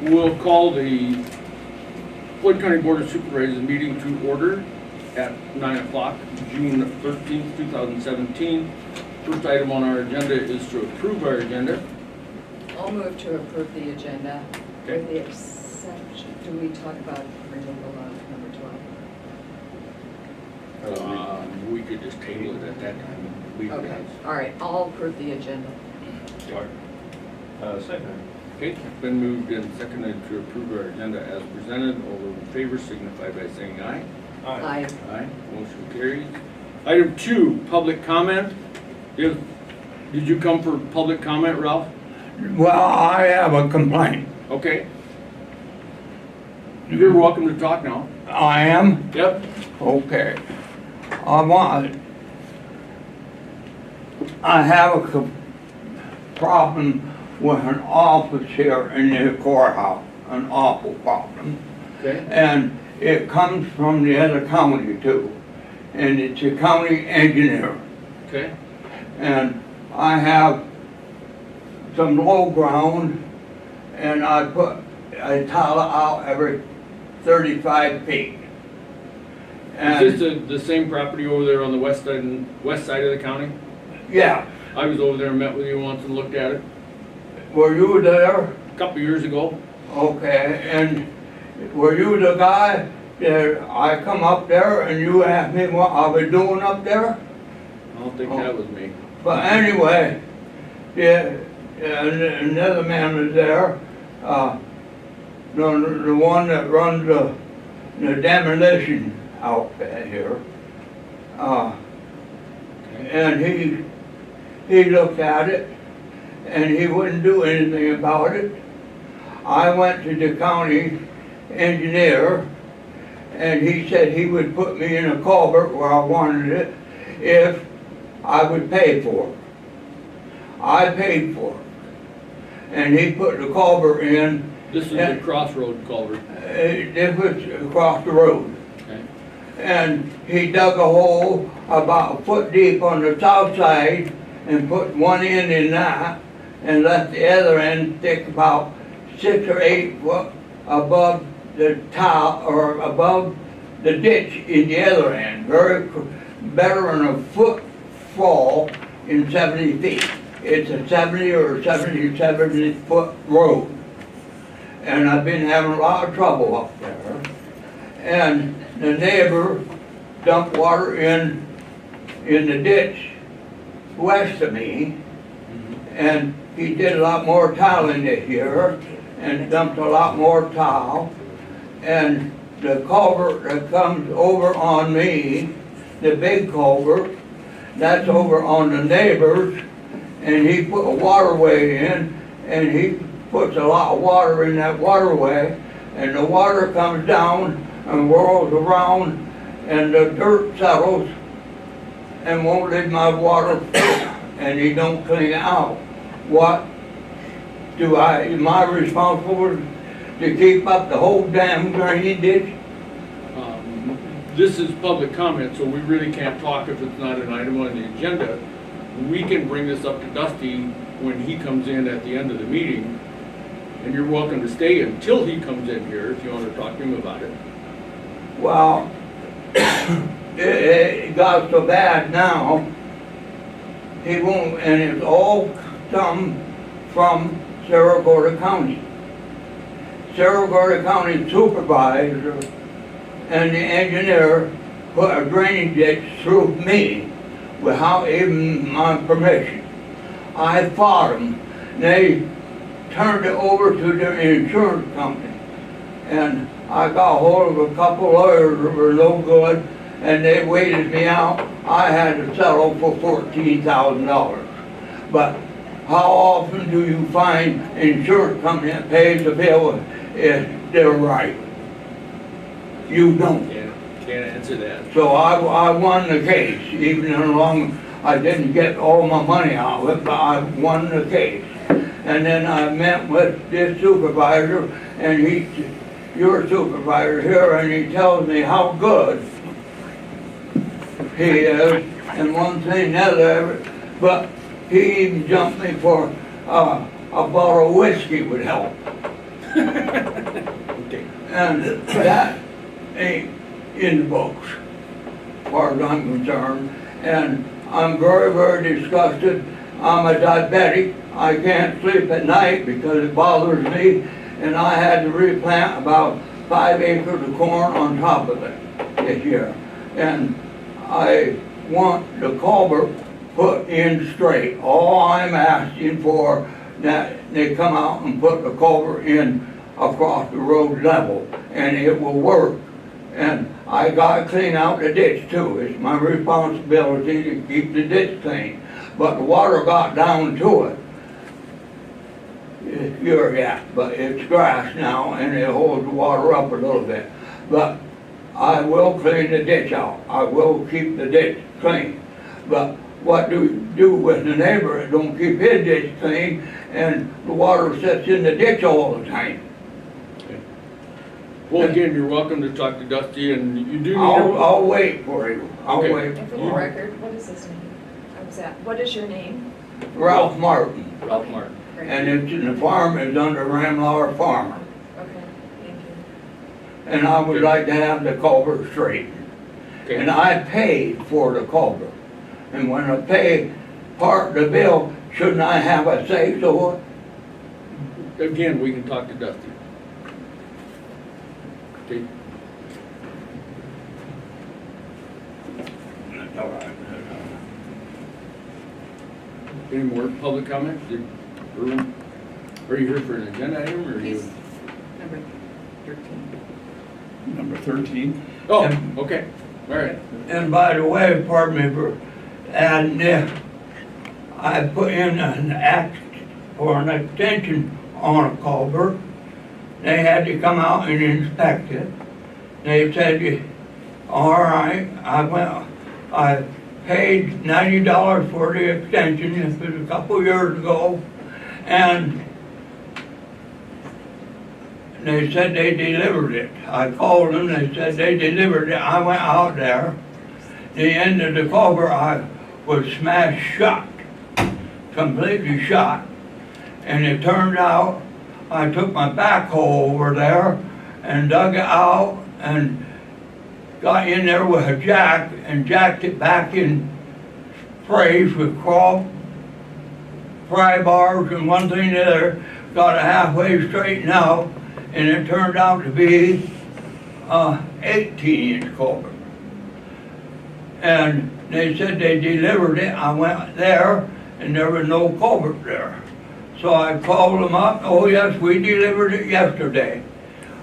We'll call the Floyd County Board of Supervisors meeting to order at 9 o'clock, June 13th, 2017. First item on our agenda is to approve our agenda. I'll move to approve the agenda Okay. with the exception, do we talk about removal of number 12? We could just table it at that time. Leave it Okay, as. all right, I'll approve the agenda. Second. Okay, it's been moved and seconded to approve our agenda as presented. All those in favor signify by saying aye. Aye. Aye, motion carries. Item 2, public comment. Did you come for public comment, Ralph? Well, I have a complaint. Okay. You're welcome to talk now. I am? Yep. Okay. I have a problem with an office here in the courthouse, an awful problem. Okay. And it comes from the other county too. And it's a county engineer. Okay. And I have some low ground and I tile it out every 35 feet. And Is this the same property over there on the west side of the county? yeah, I was over there and met with you once and looked at it were you there? a couple years ago. Okay, and were you the guy that I come up there and you asked me what I was doing up there? I don't think that was me. But anyway, yeah, another man was there, the one that runs the demolition outfit here. And he looked at it and he wouldn't do anything about it. I went to the county engineer and he said he would put me in a culvert where I wanted it if I would pay for it. I paid for it. And he put the culvert in. This is the crossroad culvert. This was across the road. Okay. And he dug a hole about a foot deep on the south side and put one end in that and left the other end thick about 6 or 8 foot above the tile or above the ditch in the other end. Better than a foot fall in 70 feet. It's a 70 or 70 foot road. And I've been having a lot of trouble up there. And the neighbor dumped water in the ditch west of me. And he did a lot more tiling this year and dumped a lot more tile. And the culvert that comes over on me, the big culvert, that's over on the neighbors. And he put a waterway in and he puts a lot of water in that waterway. And the water comes down and whirls around and the dirt settles and won't leave my water and he don't clean it out. What am I responsible to keep up the whole damn drainage ditch? This is public comment, so we really can't talk if it's not an item on the agenda. We can bring this up to Dusty when he comes in at the end of the meeting, and you're welcome to stay until he comes in here if you want to talk to him about it. Well, it got so bad now, he won't, and it's all come from Saragordo County. Saragordo County Supervisor and the engineer put a drainage ditch through me without even my permission. I fought them. They turned it over to their insurance company. And I got hold of a couple lawyers that were no good and they waited me out. I had to settle for $14,000. But how often do you find an insurance company that pays the bill if they're right? You don't. Can't answer that. So I won the case, even though I didn't get all my money out of it, but I won the case. And then I met with this supervisor, and your supervisor here, and he tells me how good he is, and one thing and another, but he even jumped me for a bottle of whiskey would help. Okay. And that ain't in the books, as far as I'm concerned. And I'm very, very disgusted. I'm a diabetic. I can't sleep at night because it bothers me. And I had to replant about 5 acres of corn on top of it this year. And I want the culvert put in straight. All I'm asking for, that they come out and put the culvert in across the road level, and it will work. And I gotta clean out the ditch too. It's my responsibility to keep the ditch clean. But the water got down to it. It's yeah, but it's grass now, and it holds the water up a little bit. But I will clean the ditch out. I will keep the ditch clean. But what do you do with the neighbor that don't keep his ditch clean, and the water sits in the ditch all the time? Okay. Well, again, you're welcome to talk to Dusty, and you do need I'll wait for you. I'll Okay. wait. And for the record, what is his name? What is your name? Ralph Martin, Ralph Okay. Martin. Great. and it's in the farm is under Ramlar Farmer. Okay, thank you. And I would like to have the culvert straightened. Okay. And I paid for the culvert. And when I pay part of the bill, shouldn't I have a say so it? Again, we can talk to Dusty. Okay. All right. Any more public comments? Are you here for an agenda item, or are you? Please. Number 13. Number 13. Oh, okay, all right. And by the way, pardon me for adding this, I put in an act for an extension on a culvert. They had to come out and inspect it. They said, all right, I paid $90 for the extension. This was a couple years ago. And they said they delivered it. I called them, they said they delivered it. I went out there. The end of the culvert, I was smashed shut, completely shut. And it turned out, I took my backhoe over there and dug it out and got in there with a jack and jacked it back in place with pry bars and one thing and the other. Got it halfway straightened out, and it turned out to be 18-inch culvert. And they said they delivered it. I went there, and there was no culvert there. So I called them up. Oh yes, we delivered it yesterday.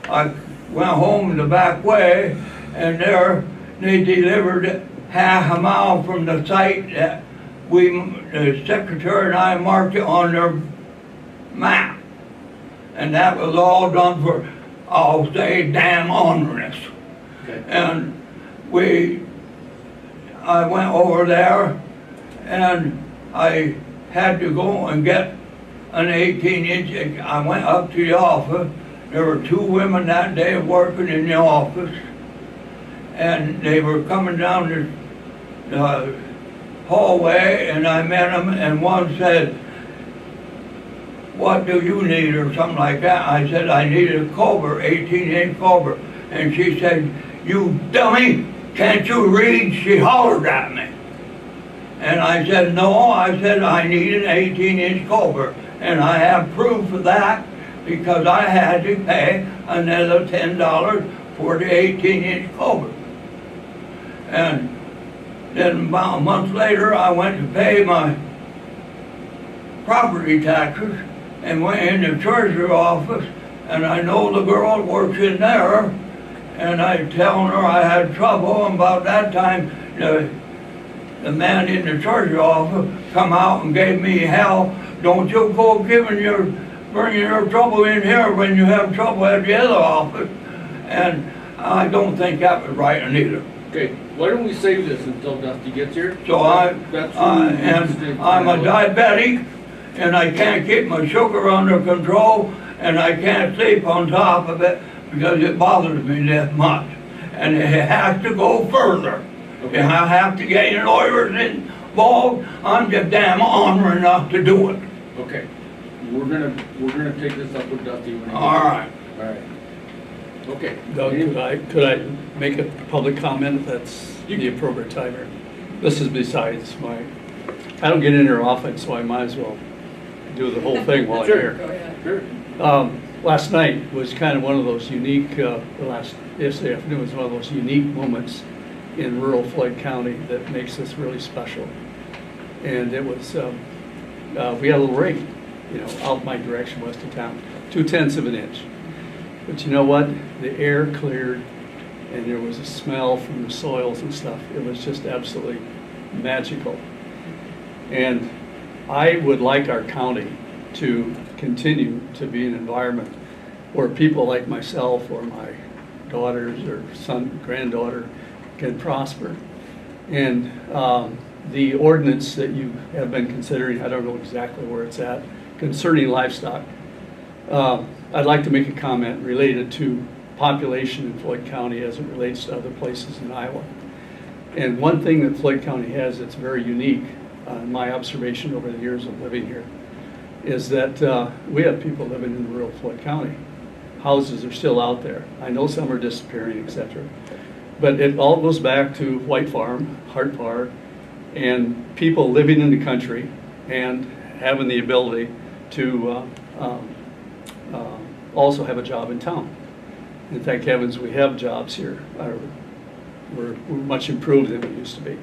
I went home the back way, and there they delivered it half a mile from the site that the secretary and I marked it on their map. And that was all done for, I'll say, damn honoriness. Okay. And I went over there, and I had to go and get an 18-inch. I went up to the office. There were 2 women that day working in the office, and they were coming down the hallway, and I met them, and one said, what do you need, or something like that. I said, I need a culvert, 18-inch culvert. And she said, you dummy, can't you read? She hollered at me. And I said, no, I said, I need an 18-inch culvert. And I have proof of that because I had to pay another $10 for the 18-inch culvert. And then about a month later, I went to pay my property taxes and went in the treasurer's office, and I know the girl that works in there, and I telling her I had trouble, and about that time, the man in the treasurer's office come out and gave me hell. Don't you go bringing your trouble in here when you have trouble at the other office. And I don't think that was right either. Okay, why don't we save this until Dusty gets here? So I'm a diabetic, and I can't keep my sugar under control, and I can't sleep on top of it because it bothers me that much. And it has to go further. Okay. If I have to get lawyers involved, I'm just damn honored enough to do it. Okay, we're gonna take this up with Dusty when he gets All right. All right. Okay. Doug, could I make a public comment if that's the appropriate time here? This is besides I don't get in here often, so I might as well do the whole thing while I'm Sure. here. Go ahead. Sure. Last night was kind of one of those unique, yesterday afternoon was one of those unique moments in rural Floyd County that makes this really special. And it was, we had a little rain, out my direction west of town, 0.2 of an inch. But you know what? The air cleared and there was a smell from the soils and stuff. It was just absolutely magical. And I would like our county to continue to be an environment where people like myself or my daughters or son, granddaughter can prosper. And the ordinance that you have been considering, I don't know exactly where it's at, concerning livestock, I'd like to make a comment related to population in Floyd County as it relates to other places in Iowa. And one thing that Floyd County has that's very unique, in my observation over the years of living here, is that we have people living in rural Floyd County. Houses are still out there. I know some are disappearing, etc. But it all goes back to White Farm, Hart Park, and people living in the country and having the ability to also have a job in town. And thank heavens we have jobs here. We're much improved than we used to be.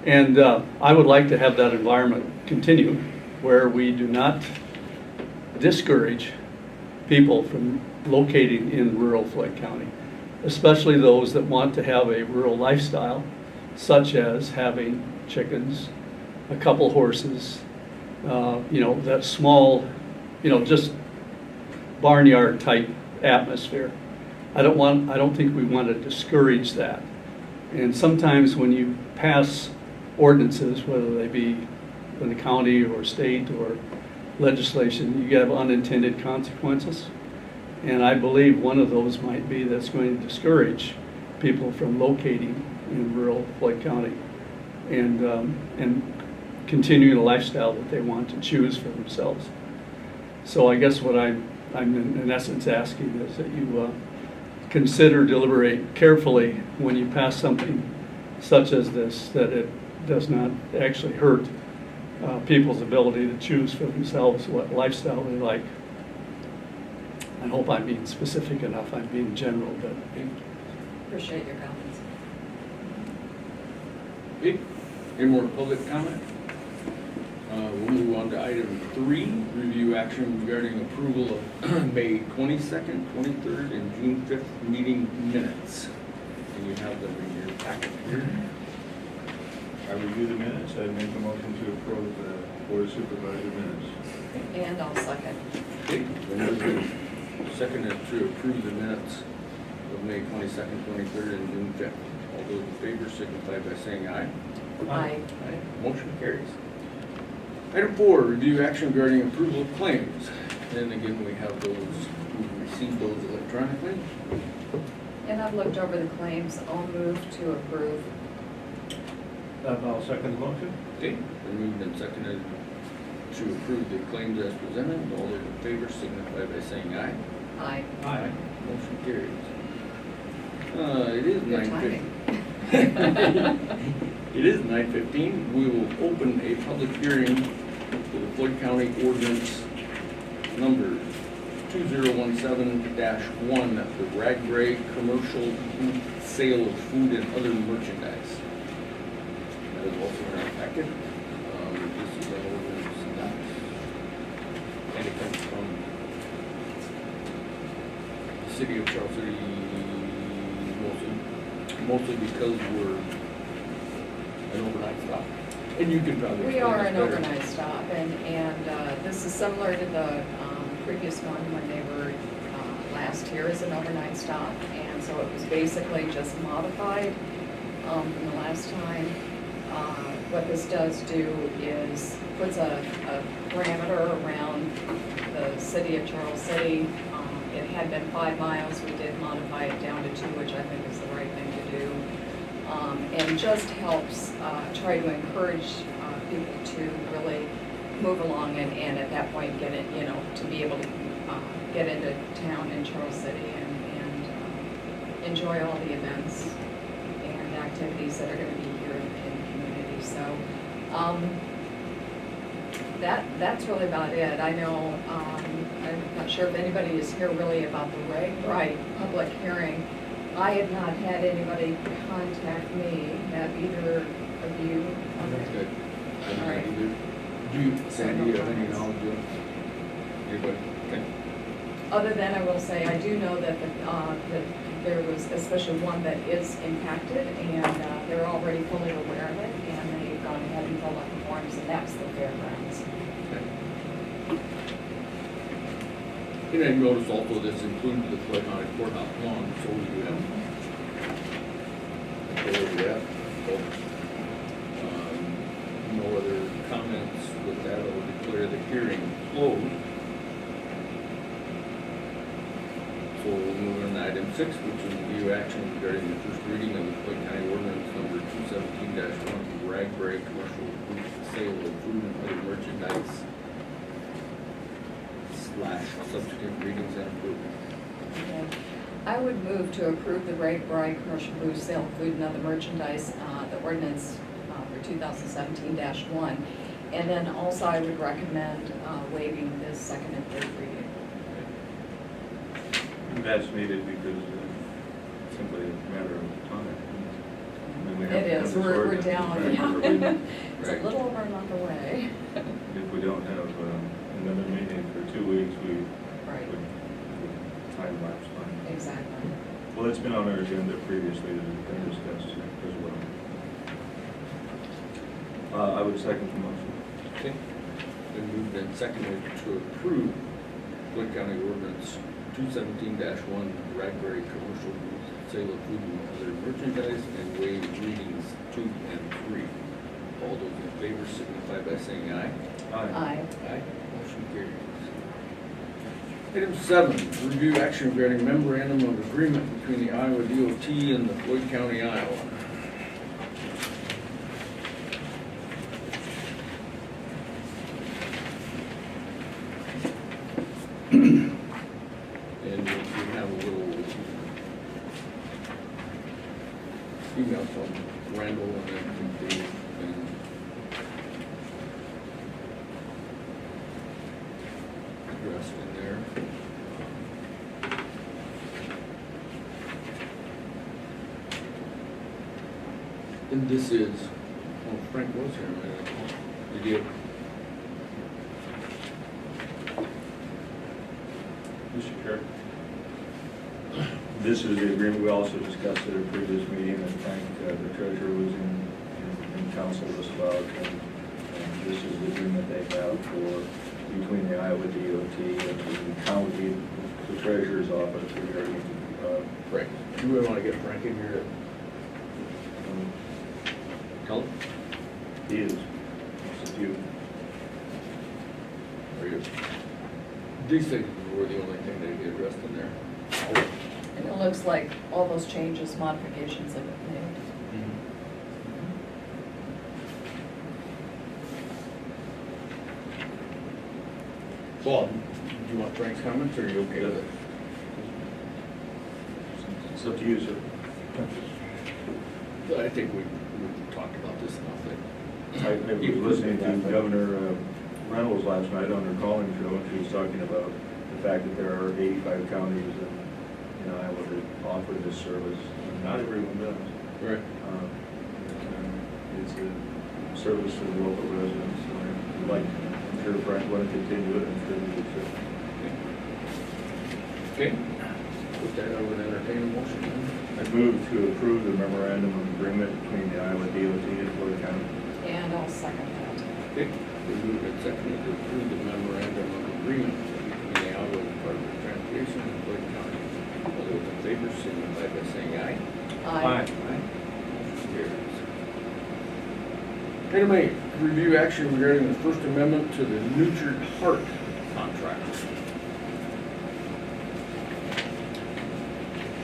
And I would like to have that environment continue where we do not discourage people from locating in rural Floyd County, especially those that want to have a rural lifestyle, such as having chickens, a couple horses, that small, just barnyard type atmosphere. I don't think we want to discourage that. And sometimes when you pass ordinances, whether they be in the county or state or legislation, you have unintended consequences. And I believe one of those might be that's going to discourage people from locating in rural Floyd County and continuing a lifestyle that they want to choose for themselves. So I guess what I'm in essence asking is that you consider, deliberate carefully when you pass something such as this, that it does not actually hurt people's ability to choose for themselves what lifestyle they like. I hope I'm being specific enough. I'm being general, but Appreciate your comments. Okay. Any more public comment? We'll move on to item 3, review action regarding approval of May 22nd, 23rd, and June 5th meeting minutes. And you have them in your packet here. I review the minutes, I make a motion to approve the Board of Supervisor minutes. And I'll second. Okay, then moved and seconded to approve the minutes of May 22nd, 23rd, and June 5th. All those in favor signify by saying aye. Aye. Aye. Motion carries. Item 4, review action regarding approval of claims. And again, we have those, we've received those electronically. And I've looked over the claims. I'll move to approve. I'll second the motion. Okay, then moved and seconded to approve the claims as presented. All those in favor signify by saying aye. Aye. Aye. Motion carries. It is Good 9:15. It is 9:15. We will open a public hearing for the Floyd County Ordinance number 2017-1, the Ragbray Commercial Sale of Food and Other Merchandise. That is also in our packet. This is an ordinance and it comes from the city of Charles City, mostly because we're an overnight stop. And you can probably We explain are this an better. overnight stop, and this is similar to the previous one when they were last here as an overnight stop, and so it was basically just modified from the last time. What this does do is puts a parameter around the city of Charles City. It had been 5 miles. We did modify it down to 2, which I think is the right thing to do. And just helps try to encourage people to really move along and at that point get it, to be able to get into town in Charles City and enjoy all the events and activities that are going to be here in the community. So that's really about it. I know, I'm not sure if anybody is here really about the Wright public hearing. I have not had anybody contact me. Have either of you? Good. All right. Do you, Sandy, have any knowledge of anybody? Okay. Other than I will say, I do know that that there was especially one that is impacted, and they're already fully aware of it, and they've gone ahead and filled out the forms, and that's the fairgrounds. And I noticed also this includes the Clay County Courthouse lawn, so we do have. Over that, folks. No other comments with that, I will declare the hearing closed. So we'll move on to item 6, which is review action regarding the first reading of the Clay County ordinance number 217-1, Ragbri commercial sale of food and other merchandise / subsequent readings and approval. Okay. I would move to approve the Ragbri commercial booth sale of food and other merchandise, the ordinance for 2017-1. And then also I would recommend waiving this second and third reading. That's needed because it's simply a matter of time. I mean, we have It to have is, this we're ordinance down, in time for yeah. reading. It's a little over a month away. If we don't have another meeting for 2 weeks, we Right, would time lapse time. exactly. Well, it's been on our agenda previously to discuss as well. I would second the motion. Okay. Been moved and seconded to approve Clay County ordinance 217-1, Ragbri commercial booth sale of food and other merchandise, and waive readings 2 and 3. All those in favor signify by saying aye. Aye. Aye. Motion carries. Item 7, review action regarding memorandum of agreement between the Iowa DOT and the Floyd County, Iowa. And we have a little email from Randall and then from Dave and addressed in there. And this is, oh, Frank was here, man. Did you? Mr. Chair. This is the agreement we also discussed at a previous meeting, and Frank, the treasurer, was in council with us about. And this is the agreement they have between the Iowa DOT and the county, the treasurer's office regarding. Frank. Do we want to get Frank in here to tell him? He is. It's a few. Or you? These things were the only thing that get addressed in there. And it looks like all those changes, modifications have been made. Bob, do you want Frank's comments, or are you okay with it? It's up to you, sir. I think we've talked about this enough. I was listening to Governor Reynolds last night on her calling show, and she was talking about the fact that there are 85 counties in Iowa that offer this service. And not everyone does. Right. It's a service to the local residents. So I'd like, I'm sure Frank want to continue it, and I'm sure we should. Okay. With that, I would entertain a motion. I move to approve the memorandum of agreement between the Iowa DOT and Florida County. And I'll second that. Okay. We move and seconded to approve the memorandum of agreement between the Iowa Department of Transportation and Floyd County. All those in favor signify by saying aye. Aye. Motion carries. Item 8, review action regarding the First Amendment to the Nurtured Heart contract.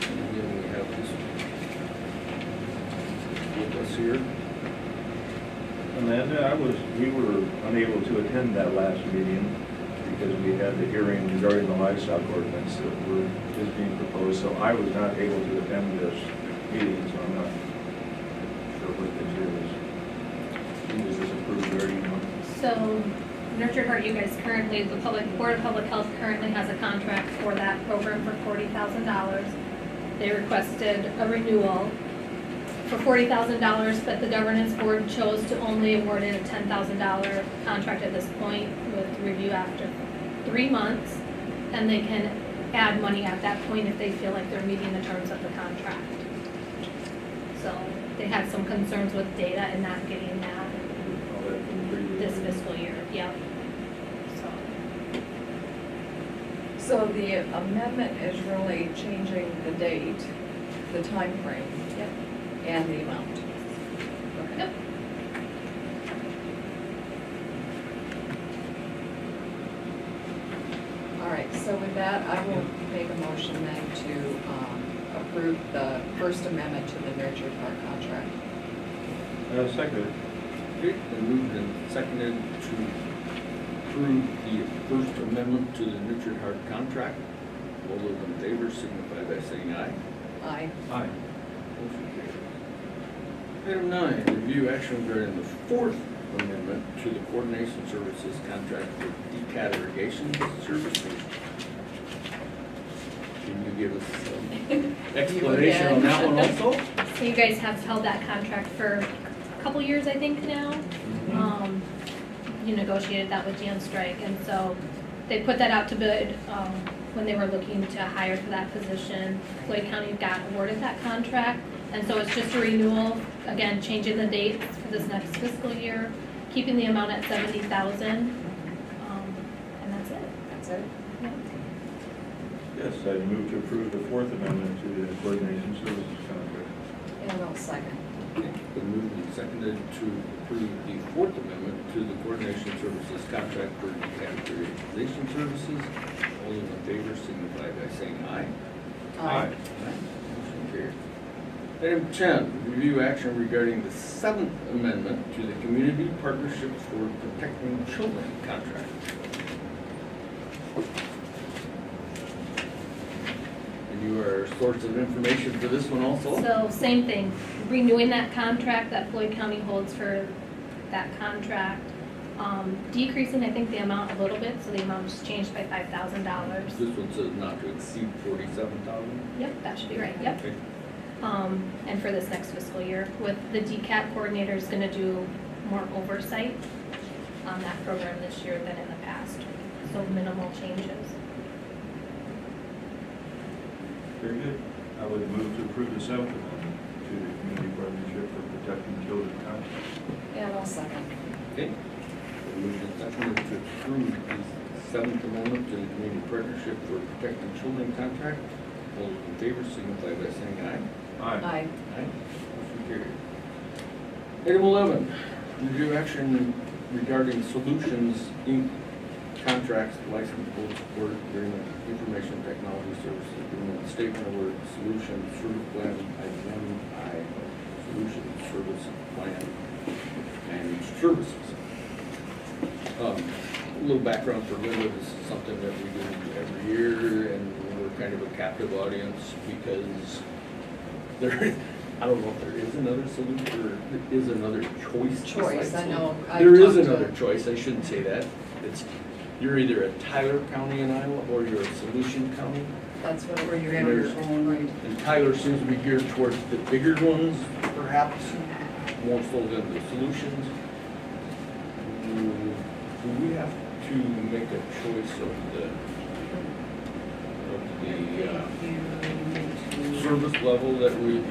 And again, we have this with us here. Amanda, we were unable to attend that last meeting because we we had the hearing regarding the livestock ordinance that is being proposed, so I was not able to attend this meeting, so I'm not sure what this is. Was this approved already? So Nurture Heart, you guys currently, the Board of Public Health currently has a contract for that program for $40,000. They requested a renewal for $40,000, but the governance board chose to only award it a $10,000 contract at this point with review after 3 months. And they can add money at that point if they feel like they're meeting the terms of the contract. So they had some concerns with data and not getting that All that from the previous this fiscal year, yep. So, So the amendment is really changing the date, the time frame, yep. and the amount. Okay. Yep. All right, so with that, I will make a motion then to approve the First Amendment to the Nurtured Heart contract. Second. Okay, been moved and seconded to approve the First Amendment to the Nurtured Heart contract. All those in favor signify by saying aye. Aye. Aye. Motion carries. Item 9, review action regarding the Fourth Amendment to the Coordination Services contract for DCAT irrigation services. Can you give us some explanation on that one also? So you guys have held that contract for a couple years, I think now. You negotiated that with Jan Strike, and so they put that out to bid when they were looking to hire for that position. Floyd County got awarded that contract, and so it's just a renewal, again, changing the dates for this next fiscal year, keeping the amount at $70,000, and that's it. That's it? Yeah. Yes, I move to approve the Fourth Amendment to the Coordination Services contract. And I'll second. Okay, been moved and seconded to approve the Fourth Amendment to the Coordination Services contract for DCAT irrigation services. All those in favor signify by saying aye. Aye. Motion carries. Item 10, review action regarding the Seventh Amendment to the Community Partnerships for Protecting Children contract. And you are a source of information for this one also? So same thing, renewing that contract that Floyd County holds for that contract, decreasing, I think, the amount a little bit, so the amount just changed by $5,000. This one says not to exceed 47,000. Yep, that should be right, yep. Okay. And for this next fiscal year, with the DCAT coordinator is gonna do more oversight on that program this year than in the past, so minimal changes. Very good. I would move to approve the Seventh Amendment to the Community Partnership for Protecting Children contract. And I'll second. Okay. Moved and seconded to approve the Seventh Amendment to the Community Partnership for Protecting Children contract. All those in favor signify by saying aye. Aye. Aye. Motion carried. Item 11, review action regarding Solutions Inc. contracts, license board support during the information technology services agreement, statement of work, solution, service plan, IDMI, solution, service plan, and services. A little background for Linda, this is something that we do every year, and we're kind of a captive audience because there, I don't know if there is another solution or is another choice. Choice, besides I know. solution. I've There is talked to- another choice, I shouldn't say that. It's, you're either a Tyler County in Iowa or you're a Solution County. That's what Or we're you doing. have your own, Right. And Tyler seems to be geared towards the bigger ones, perhaps, more so than the solutions. Do we have to make a choice of the service level that we,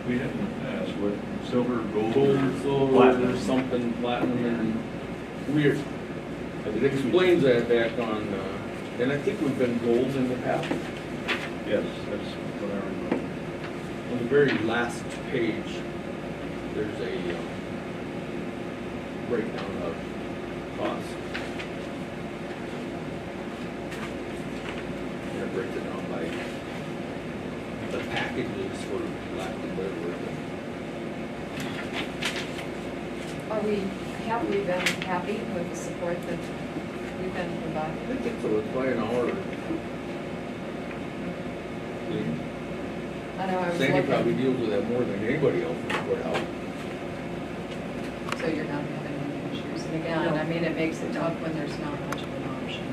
We had in the past, what, silver, gold, gold, or silver, platinum? or something, platinum, and weird. It explains that back on, and I think we've been gold in the past. Yes, that's what I remember. On the very last page, there's a breakdown of costs. And it breaks it down by the packages, for lack of a better word. Have we been happy with the support that we've can provide. I think so, it's by an hour. I know, I was Sandy probably looking, deals with that more than anybody else in the courthouse. so you're not having any issues. And again, No. I mean, it makes it tough when there's not much of an option.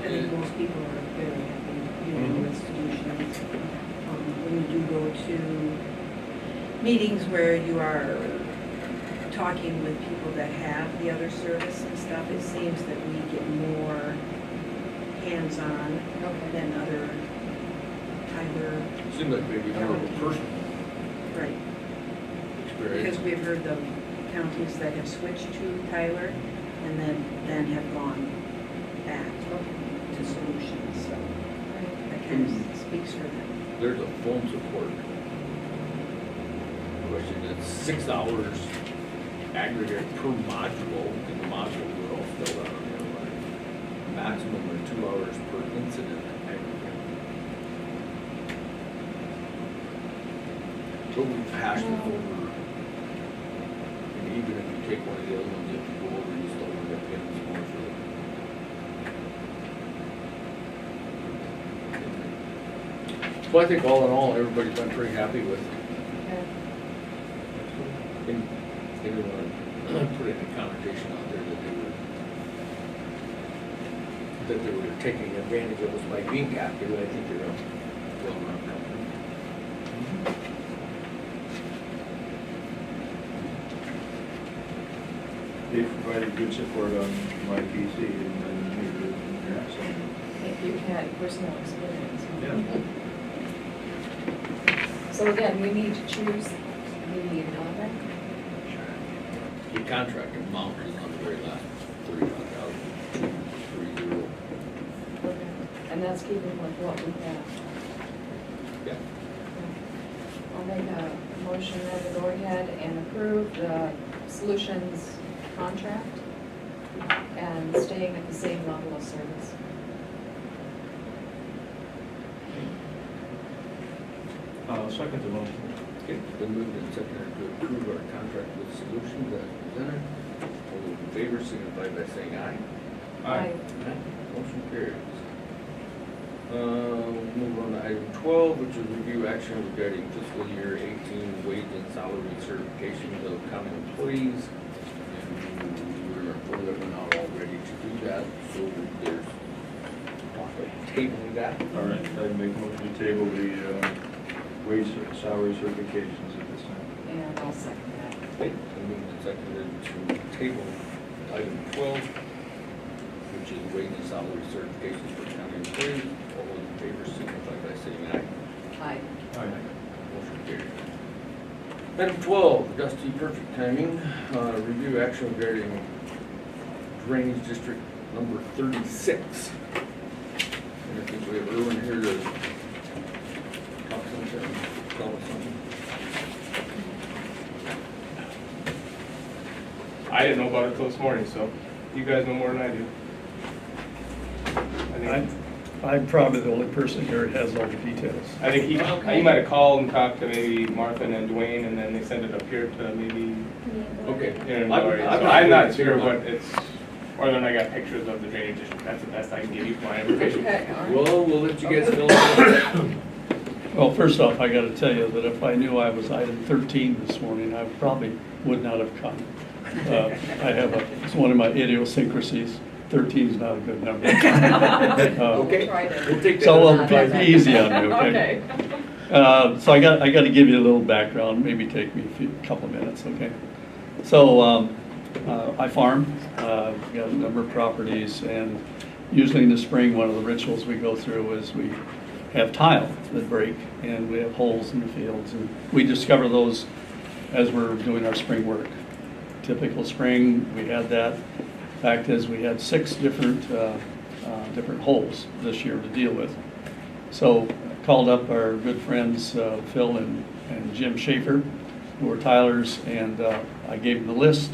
I think most people are very happy, with solutions. When you do go to meetings where you are talking with people that have the other service and stuff, it seems that we get more hands-on Okay. than other Tyler, Seems like maybe more of a personal right. experience. Because we've heard the counties that have switched to Tyler and then have gone back to solutions, so that kind of speaks for them. There's a phone support. Question, it's 6 hours aggregate per module, and the module are all spelled out on the other line. Maximum of 2 hours per incident aggregate. But we've hashed it over. And even if you take one of the other ones, if you go over, you still end up getting some more for it. So I think all in all, everybody's been pretty happy with it. Okay. And they didn't want to put any connotation out there that they were taking advantage of us by being captive. I think they're a well-run company. They provided good support on my PC and maybe, so. If you've had personal experience. Yeah. So again, we need to choose the contract. The contract amount is on the very last 35,230. Okay. And that's keeping with what we have. Yeah. I'll make a motion then to go ahead and approve the solutions contract and staying at the same level of service. Second to motion. Okay, it's been moved and seconded to approve our contract with Solutions as presented. All those in favor signify by saying aye. Aye. Motion carries. We'll move on to item 12, which is review action regarding fiscal year 18 wage and salary certifications of county employees. And we're further not all ready to do that, so there's talk of tabling that. All right, I'd make a motion to table the wage salary certifications at this time. And I'll second that. Okay, been moved and seconded to table item 12, which is wage and salary certifications for county employees. All those in favor signify by saying aye. Aye. Motion carried. Item 12, Dusty, perfect timing. Review action regarding drainage district number 36. And I think we have Erwin here to talk something, tell us something. I didn't know about it till this morning, so you guys know more than I do. I'm probably the only person here that has all the details. I think he might have called and talked to maybe Martha and then Dwayne, and then they sent it up here to maybe Okay. Aaron I'm- Laurie. I'm So not I'm not really sure sure. what it's, or then I got pictures of the drainage district. That's the best I can give you for my information. Okay, all right. Well, we'll let you guys fill it out. Well, first off, I gotta tell you that if I knew I was item 13 this morning, I probably would not have come. It's one of my idiosyncrasies. 13 is not a good number. Okay, Try to- we'll take that. So as we'll advice. be easy on you, okay? So I got to give you a little background, maybe take me a couple of minutes, okay? So I farm, got a number of properties, and usually in the spring, one of the rituals we go through is we have tile that break, and we have holes in the fields, and we discover those as we're doing our spring work. Typical spring, we had that. Fact is, we had 6 different holes this year to deal with. So called up our good friends Phil and Jim Schaefer, who were tilers, and I gave them the list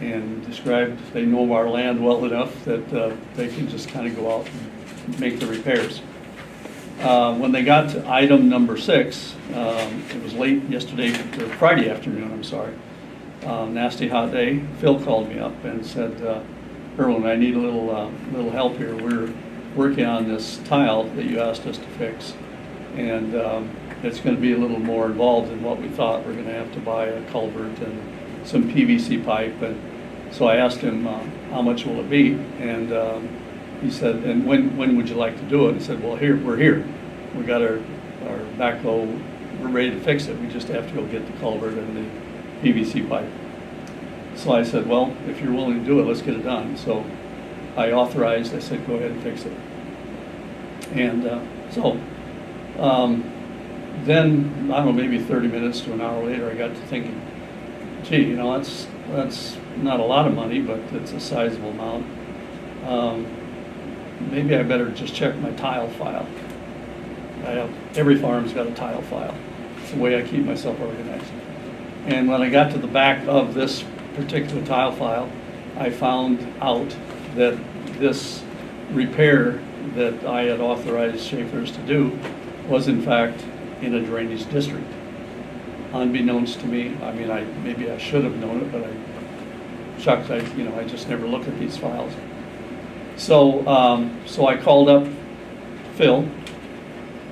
and described they know our land well enough that they can just kind of go out and make the repairs. When they got to item number 6, it was late yesterday, or Friday afternoon, I'm sorry. nasty hot day, Phil called me up and said, Erwin, I need a little help here. We're working on this tile that you asked us to fix. And it's going to be a little more involved than what we thought. We're going to have to buy a culvert and some PVC pipe. And so I asked him, how much will it be? And he said, and when would you like to do it? I said, well, we're here. We got our backhoe, we're ready to fix it. We just have to go get the culvert and the PVC pipe. So I said, well, if you're willing to do it, let's get it done. So I authorized, I said, go ahead and fix it. And then, I don't know, maybe 30 minutes to an hour later, I got to thinking, gee, you know, that's not a lot of money, but it's a sizable amount. Maybe I better just check my tile file. Every farm's got a tile file. It's the way I keep myself organized. And when I got to the back of this particular tile file, I found out that this repair that I had authorized Schaefer's to do was in fact in a drainage district. Unbeknownst to me, I mean, maybe I should have known it, but I just never look at these files. So I called up Phil,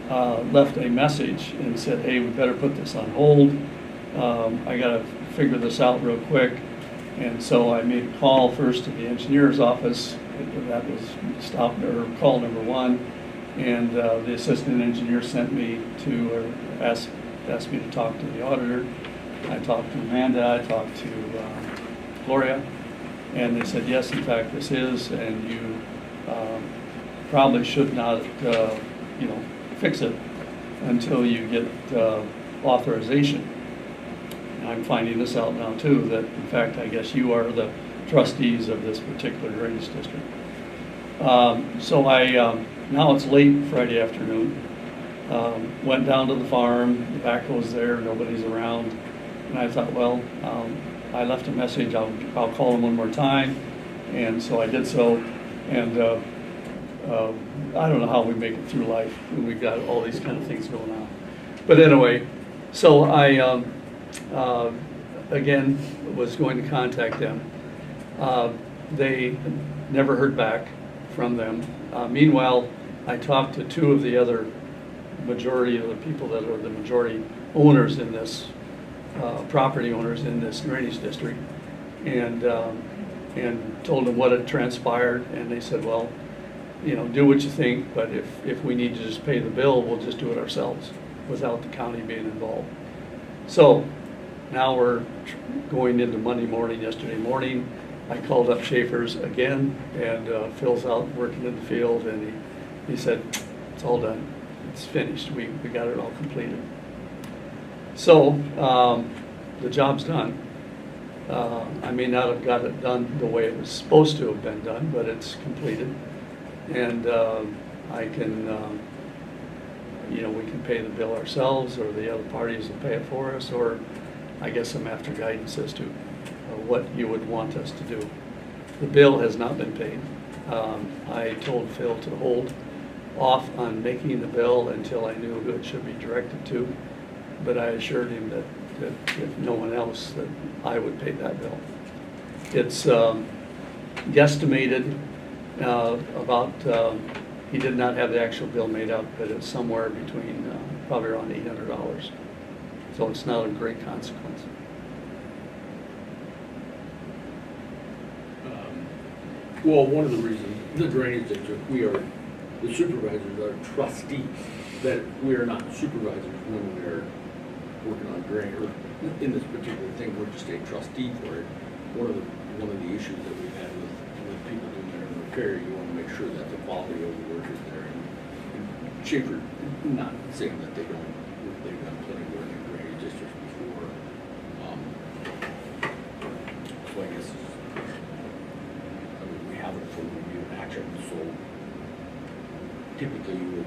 left a message and said, hey, we better put this on hold. I got to figure this out real quick. And so I made a call first to the engineer's office. That was call number one. And the assistant engineer sent me to, or asked me to talk to the auditor. I talked to Amanda, I talked to Gloria, and they said, yes, in fact, this is, and you probably should not, fix it until you get authorization. And I'm finding this out now too, that in fact, I guess you are the trustees of this particular drainage district. Now it's late Friday afternoon. Went down to the farm, the backhoe's there, nobody's around. And I thought, well, I left a message, I'll call them one more time. And so I did so. And I don't know how we make it through life when we've got all these kind of things going on. But anyway, so I, again, was going to contact them. They never heard back from them. Meanwhile, I talked to two of the other majority of the people that are the majority owners in this, property owners in this drainage district, and told them what had transpired, and they said, well, do what you think, but if we need to just pay the bill, we'll just do it ourselves without the county being involved. So now we're going into Monday morning. Yesterday morning, I called up Schaefer's again, and Phil's out working in the field, and he said, it's all done. It's finished. We got it all completed. So the job's done. I may not have got it done the way it was supposed to have been done, but it's completed. And I can, we can pay the bill ourselves, or the other parties will pay it for us, or I guess I'm after guidance as to what you would want us to do. The bill has not been paid. I told Phil to hold off on making the bill until I knew who it should be directed to, but I assured him that if no one else, that I would pay that bill. It's guesstimated about, he did not have the actual bill made up, but it's somewhere between probably around $800. So it's not a great consequence. Well, one of the reasons, the drainage district, the supervisors are trustees, that we are not supervisors when we're working on drain, or in this particular thing, we're just a trustee for it. One of the issues that we've had with people doing their repair, you want to make sure that the quality of the work is there. And Schaefer, not saying that they've done plenty of work in drainage districts before. So I guess we have it for review and action, so typically you would.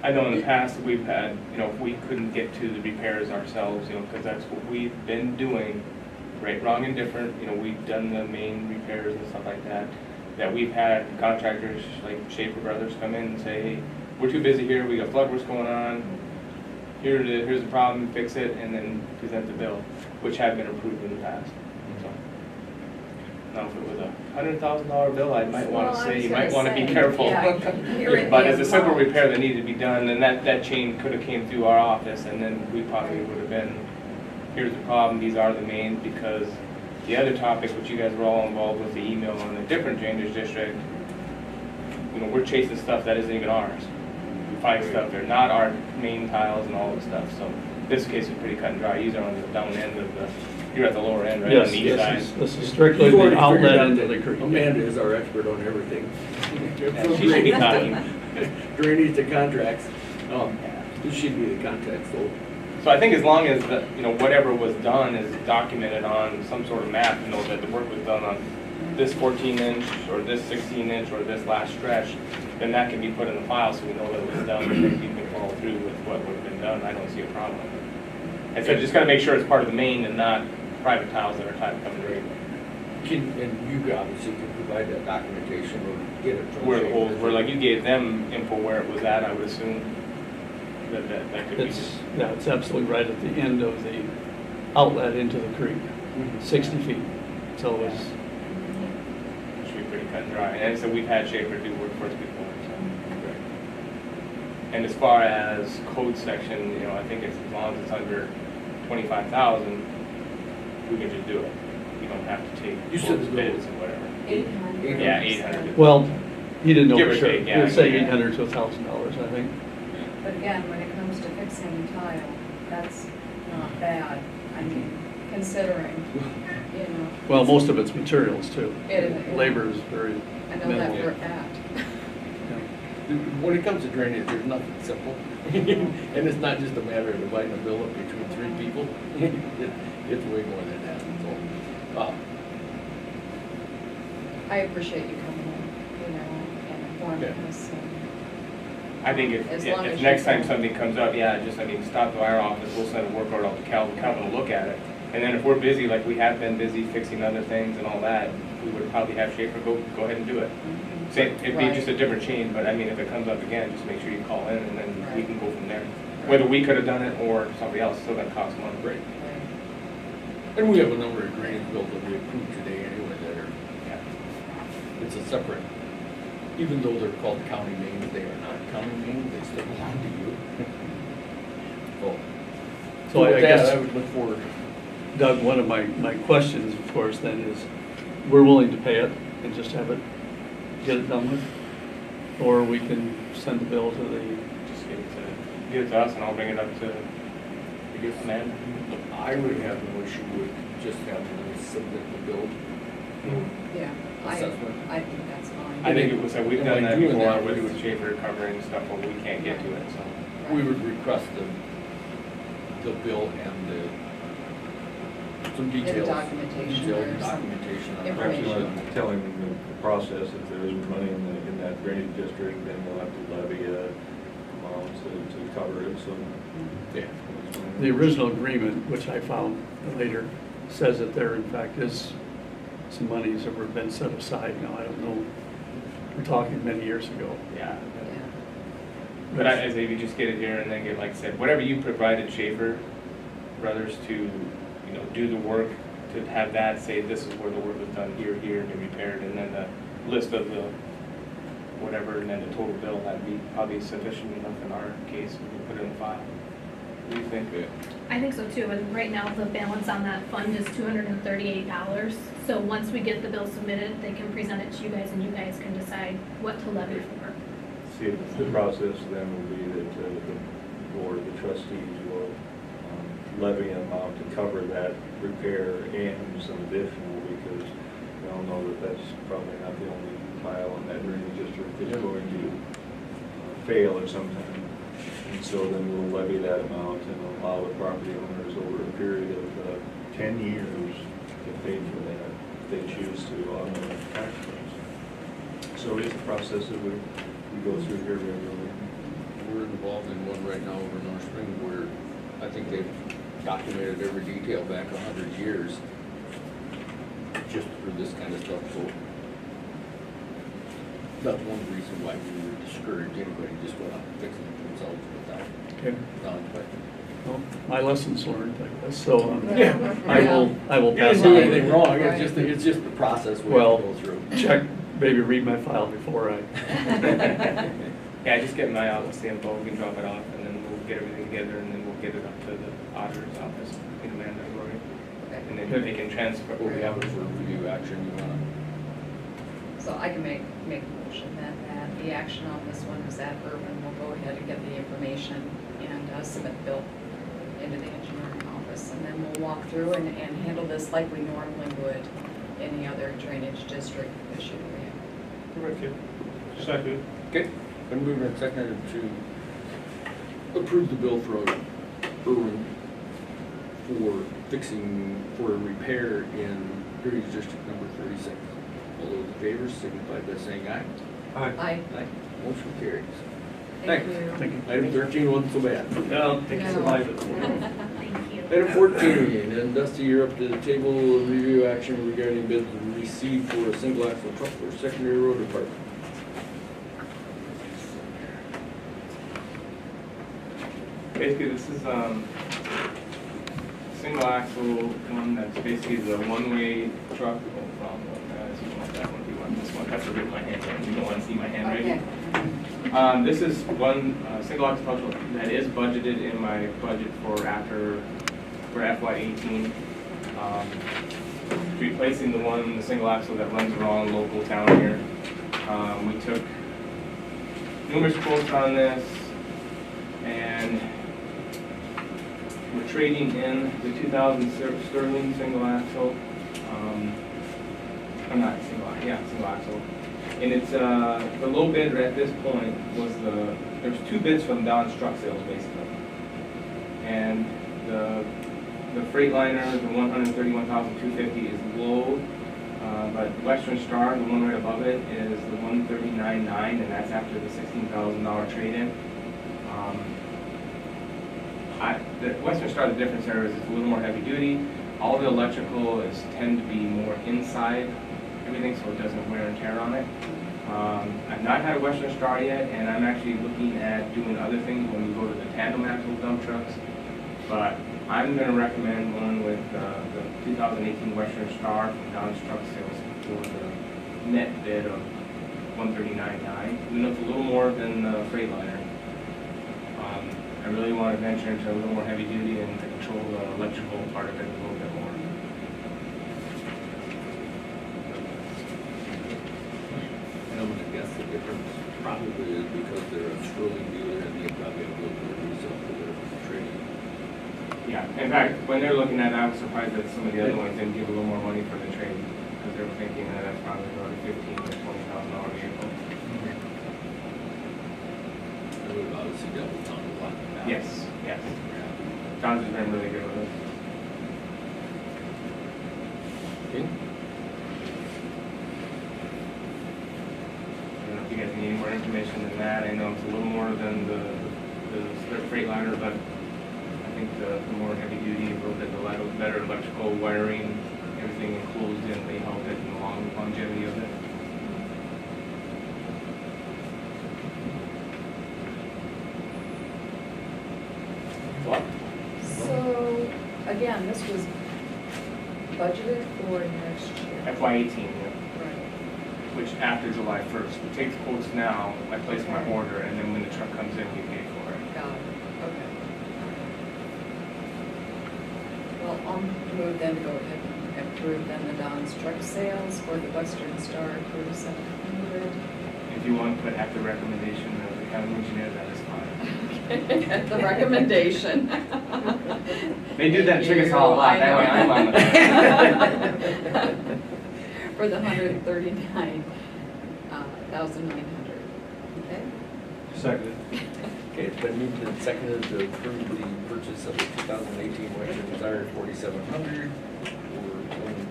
I know in the past we've had, if we couldn't get to the repairs ourselves, because that's what we've been doing, right, wrong, and different. We've done the main repairs and stuff like that. That we've had contractors like Schaefer Brothers come in and say, hey, we're too busy here. We got flood works going on. Here's the problem. Fix it, and then present the bill. which have been approved in the past. So, now, if it was $100,000 bill, I might want Well, to I say, was you might gonna want to be say, careful. yeah, you're in But the as a simple amount. repair that needed to be done, then that chain could have came through our office, and then we probably would have been, here's the problem, these are the mains, because the other topic, which you guys were all involved with, the email on a different drainage district, you know, we're chasing stuff that isn't even ours. We find stuff, they're not our main tiles and all this stuff, so this case is pretty cut and dry. These are on the down end of the, you're at the lower end, right, on Yes, the east side. this is strictly You've already the figured outlet out into that the creek. Amanda is our expert on everything. Yeah, she should be talking. Drainage to contracts. This should be the context, though. So I think as long as, the you know, whatever was done is documented on some sort of map, you know, that the work was done on this 14-inch, or this 16-inch, or this last stretch, then that can be put in the file so we know that it was done, and then you can follow through with what would have been done. I don't see a problem with it. And so just gotta make sure it's part of the main and not private tiles that are tied to come to And you obviously can provide that documentation or get it from. where the holes were, like you gave them info where it was at, I would assume that could be It's, just. yeah, it's absolutely right at the end of the outlet into the creek, 60 feet. So it's, Should be pretty cut and dry. And so we've had Schaefer do work for us before, so. And as far as code section, you know, I think it's as long as it's under 25,000, we can just do it. You don't have to take You said the bill bids was- or whatever. 800. Yeah, 800. well, he didn't know Give for or sure. take, He yeah, would say yeah. $800 to $1,000, I think. But again, when it comes to fixing tile, that's not bad. I mean, considering, you know, Well, most of it's materials too. It is. Labor is very I know that minimal. for a fact. Yeah. When it comes to drainage, there's nothing simple. And it's not just a matter of dividing a bill up between three people. It's way more than that, so. I appreciate you coming in, you know, and informing Yeah. us. And I think As long if as next you time can. something comes up, yeah, just, I mean, stop by our office, we'll send a work order out to Calvin, Calvin will look at it. And then if we're busy, like we have been busy fixing other things and all that, we would probably have Schaefer go ahead and do it. Say, it'd be Right. just a different chain, but I mean, if it comes up again, just make sure you call in and then we Right. can go from there. Whether we could have done it or somebody else, still gonna cost money. Right. Right. And we have a number of drainage bills that we approved today anyway that are, Yeah. it's a separate, even though they're called county mains, they are not county mains, they still belong to you. So I with that, guess, I would look forward. Doug, one of my questions, of course, then is, we're willing to pay it and just have it, get it done with? Or we can send the bill to the, Just give it to us and I'll bring it up to, I guess, Amanda. I would have no issue with just having them submit the bill. Yeah, Assessment. I think that's fine. I think it was, we've And done by that doing before that, with we- Schaefer covering stuff where we can't get to it, so. We would request the bill and some details. documentation Detailed or some documentation on information. it. Telling the process, if there isn't money in that drainage district, then we'll have to levy a amount to cover it, so. Yeah. the original agreement, which I found later, says that there in fact is some monies that were been set aside. Now, I don't know, we're talking many years ago. Yeah. Yeah. But I say we just get it here and then get, like I said, whatever you provided Schaefer Brothers to, you know, do the work, to have that say this is where the work was done here, here, and repaired, and then the list of the whatever, and then the total bill, that'd be probably sufficient enough in our case, we can put it in the file. What do you think? I think so too, and right now the balance on that fund is $238. So once we get the bill submitted, they can present it to you guys and you guys can decide what to levy for. See, the process then will be that the board, the trustees will levy an amount to cover that repair and some additional, because we all know that that's probably not the only tile in that drainage district that's going to fail at some time. And so then we'll levy that amount and allow the property owners over a period of 10 years to pay for that, if they choose to, on the tax bills. So it is a process that we go through here regularly. We're involved in one right now over in North Spring where I think they've documented every detail back 100 years just for this kind of stuff, so that's one reason why we would discourage anybody just going out and fixing it themselves without Okay. inspection. Well, my lessons learned, I guess, so Yeah. I will You pass didn't do on. anything wrong, Right. it's just the process we have Well, to go through. check, maybe read my file before I, Yeah, just get my out, the info, we can drop it off, and then we'll get everything together, and then we'll get it up to the auditor's office, in Amanda and Rory. And then they can transfer. What we have is for review action, you wanna? So I can make a motion that the action on this one is that Urban will go ahead and get the information and submit the bill into the engineering office. And then we'll walk through and handle this like we normally would any other drainage district issue we have. Second. Okay, been moved and seconded to approve the bill for Irwin for a repair in Drainage District number 36. All those in favor signify by saying aye. Aye. Aye. Motion carries. Thank Thanks. you. thank you. Item 13 wasn't so bad. No, take No. survive it. Thank you. Item 14, and Dusty, you're up to the table, review action regarding bids received for a single axle truck for secondary road department. Basically, this is, single axle one that's basically the one-way truck. Oh, wrong one, so you want that one, you want this one, that's the rip my hand, you don't wanna see my handwriting. Okay. This is one, single axle truck that is budgeted in my budget for FY18. Replacing the single axle that runs around local town here. We took numerous quotes on this, and we're trading in the 2000 Sterling single axle. Or not single axle. And it's, the low bid at this point was there's two bids from Don's Truck Sales, basically. And the Freightliner, the 131,250 is low, but Western Star, the one right above it, is the 139,900, and that's after the $16,000 trade-in. The Western Star, the difference there is it's a little more heavy duty. All the electrical tend to be more inside everything, so it doesn't wear and tear on it. I've not had a Western Star yet, and I'm actually looking at doing other things when we go to the tandem axle dump trucks. But I'm going to recommend one with the 2018 Western Star from Don's Truck Sales for the net bid of $139,900. Even though it's a little more than the Freightliner. I really want to venture into a little more heavy duty and to control the electrical part of it a little bit more. And I'm gonna guess the difference probably is because they're a Sterling dealer and they probably have a little bit of resale for their trading. Yeah, in fact, when they're looking at it, I was surprised that some of the other ones didn't give a little more money for the trade, because they were thinking that that's probably about a $15,000 to $20,000 vehicle. And we've obviously dealt with Tom a lot in the past. Yes, yes. John's has been really good with us. Okay. I don't know if you guys need any more information than that. I know it's a little more than the Freightliner, but I think the more heavy duty, a little bit better electrical wiring, everything enclosed in, they help it in the longevity of it. So, again, this was budgeted for next year. FY18, yeah. Right. Which after July 1st. We take the quotes now, I place my order, and then when the truck comes in, we pay for it. Got it, okay. Well, I'll move then to go ahead and approve then the Don's Truck Sales for the Western Star Cruise 700. If you want to put at the recommendation of the county engineer, that is fine. The recommendation. They do that trick us all a lot, that way I'm on the. For the 139,900. Okay? Second. Okay, it's been moved and seconded to approve the purchase of the 2018 Western Desire 4700 for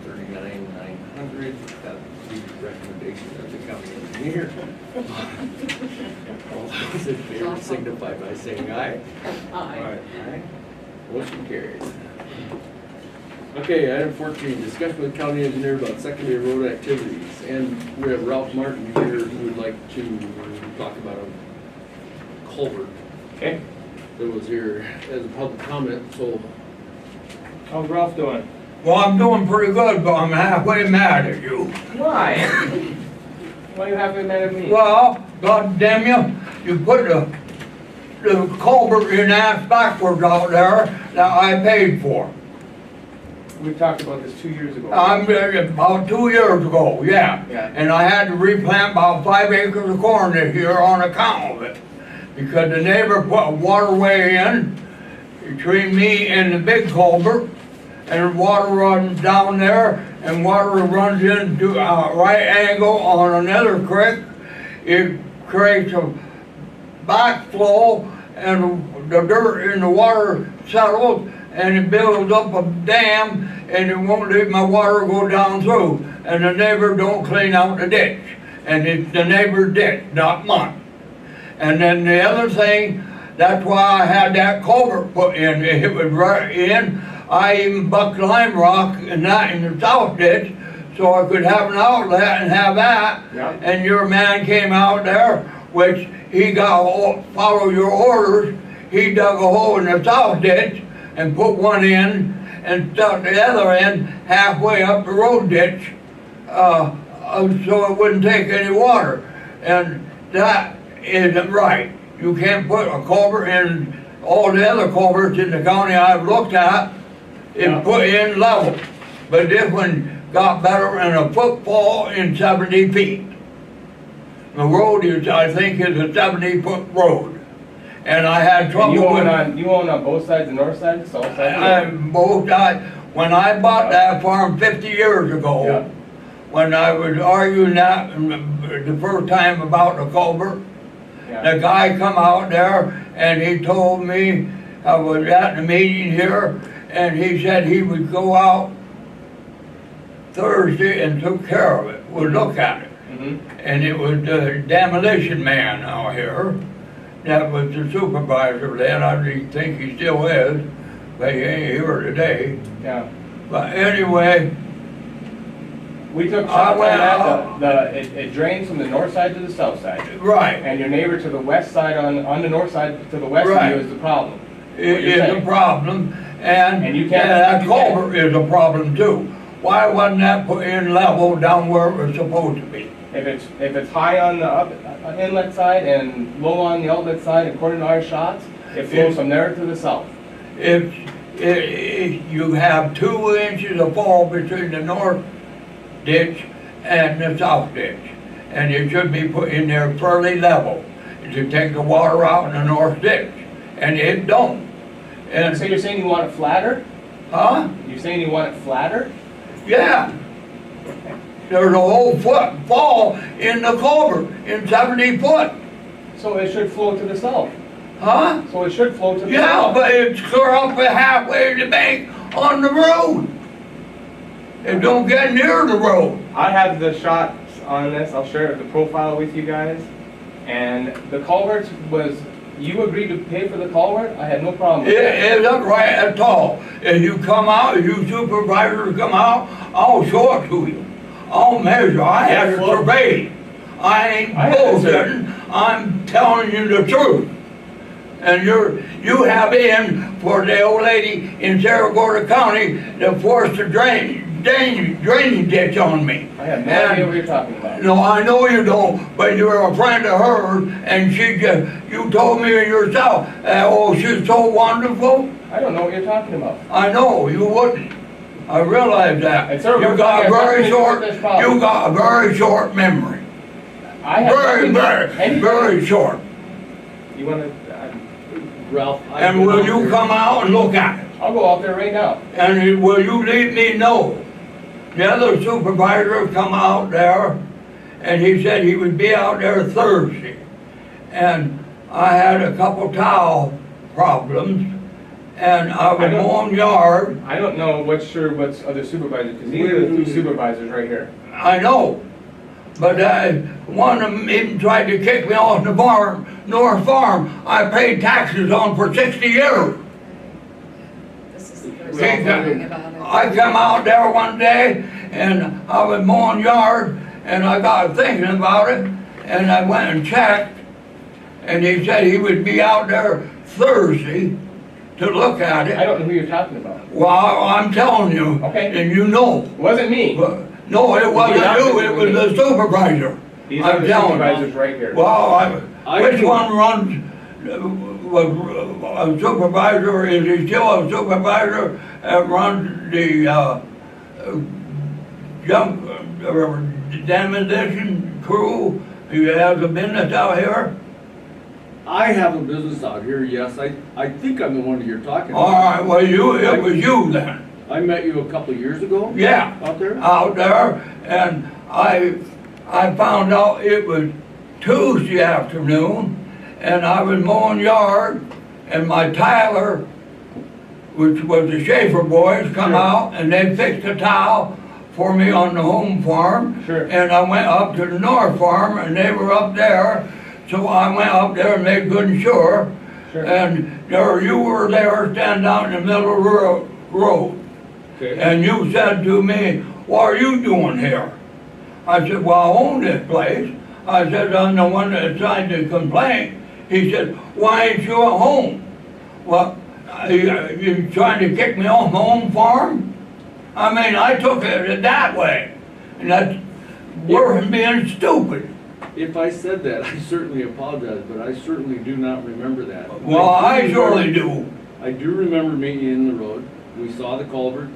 $139,900. That would be the recommendation of the county engineer. All those in favor signify by saying aye. Aye. Aye. Motion carries. Okay, item 14, discussion with county engineer about secondary road activities. And we have Ralph Martin here who would like to talk about a culvert. Okay, that was here as a public comment, so How's Ralph doing? Well, I'm doing pretty good, but I'm halfway mad at you. Why? Why you haven't mad at me? Well, God damn you put the culvert in ass backwards out there that I paid for. We talked about this 2 years ago. About 2 years ago, yeah. Yeah. And I had to replant about 5 acres of corn this year on account of it. Because the neighbor put a waterway in between me and the big culvert, and water runs down there, and water runs into a right angle on another creek. It creates a backflow, and the dirt in the water settles, and it builds up a dam, and it won't let my water go down through. And the neighbor don't clean out the ditch, and it's the neighbor's ditch, not mine. And then the other thing, that's why I had that culvert put in. It was right in. I even bucked lime rock and that in the south ditch, so I could have an outlet and have that. Yeah. And your man came out there, which he got, follow your orders, he dug a hole in the south ditch and put one in and stuck the other end halfway up the road ditch, so it wouldn't take any water. And that isn't right. You can't put a culvert in. All the other culverts in the county I've looked at is put in level, but this one got better in a footfall in 70 feet. The road is, I think, is a 70-foot road, and I had trouble You with. own on both sides, the north side, the south side? When I bought that farm 50 years ago, Yeah. when I was arguing that the first time about the culvert, Yeah. the guy come out there and he told me, I was at the meeting here, and he said he would go out Thursday and took care of it, would look at it. Mhm. And it was the demolition man out here, that was the supervisor then, I think he still is, but he ain't here today. Yeah. But anyway, We took I shots on went that, out. it drains from the north side to the south side. right, And your neighbor to the west side, on the north side to the west of Right. you is the problem. it What you're is a saying. problem, and And you can't- that you can't- culvert is a problem too. Why wasn't that put in level down where it was supposed to be? If it's high on the inlet side and low on the outlet side, according to our shots, it flows from there to the south. If you have 2 inches of fall between the north ditch and the south ditch, and it should be put in there fairly level to take the water out in the north ditch, and it don't. And, So you're saying you want it flatter? huh? You're saying you want it flatter? Yeah. There's a whole foot fall in the culvert, in 70 foot, So it should flow to the south. huh? So it should flow to the Yeah, south. but it's clear up halfway to the bank on the road. It don't get near the road. I have the shots on this, I'll share the profile with you guys. And the culvert was, you agreed to pay for the culvert, I had no problem with that. It isn't right at all. If you come out, if you supervisors come out, I'll show it to you. I'll measure, I have it surveyed. I ain't I have it surveyed. bullshitting, I'm telling you the truth. And you have in for the old lady in Saragordo County that forced a drainage ditch on me. I have no idea what you're talking about. No, I know you don't, but you're a friend of hers, and you told me yourself, oh, she's so wonderful. I don't know what you're talking about. I know, you wouldn't. I realize that. And sir, You got a we're very talking short, about this problem. you got a very short memory. I have Very, nothing- very, anything- very short. You wanna, Ralph. I've And been will out you there. come out and look at it? I'll go out there right now. And will you let me know? The other supervisor come out there, and he said he would be out there Thursday. And I had a couple towel problems, and I was mowing yard. I don't know what's other supervisors, because these are the 2 supervisors right here. I know, but one of them even tried to kick me off the farm, North Farm. I paid taxes on for 60 years. This is the first He I'm come- hearing about it. I come out there one day, and I was mowing yard, and I got thinking about it, and I went and checked, and he said he would be out there Thursday to look at I it. don't know who you're talking about. Well, I'm telling you, Okay. and you know. It wasn't me. But- No, it wasn't not you, listening it to was me. the supervisor. These I'm are the telling you. supervisors right here. Well, I which can- one runs, was a supervisor, is he still a supervisor that runs the, junk, demolition crew? He has a business out here? I have a business out here, yes, I think I'm the one that you're talking All about. right, well, it was you then. I met you a couple of years ago. Yeah. Out there? Out there, and I found out it was Tuesday afternoon, and I was mowing yard, and my Tyler, which was the Schaefer boys, come Sure. out, and they fixed a tile for me on the home farm. Sure. And I went up to the north farm, and they were up there, so I went up there and made good and sure. Sure. And there, you were there, standing out in the middle of the road. Okay. And you said to me, what are you doing here? I said, well, I own this place. I said, I'm the one that signed the complaint. He said, why ain't you at home? Well, you trying to kick me off my own farm? I mean, I took it that way. And that's worse than being stupid. If I said that, I certainly apologize, but I certainly do not remember that. Well, I surely do. I do remember meeting you in the road. We saw the culvert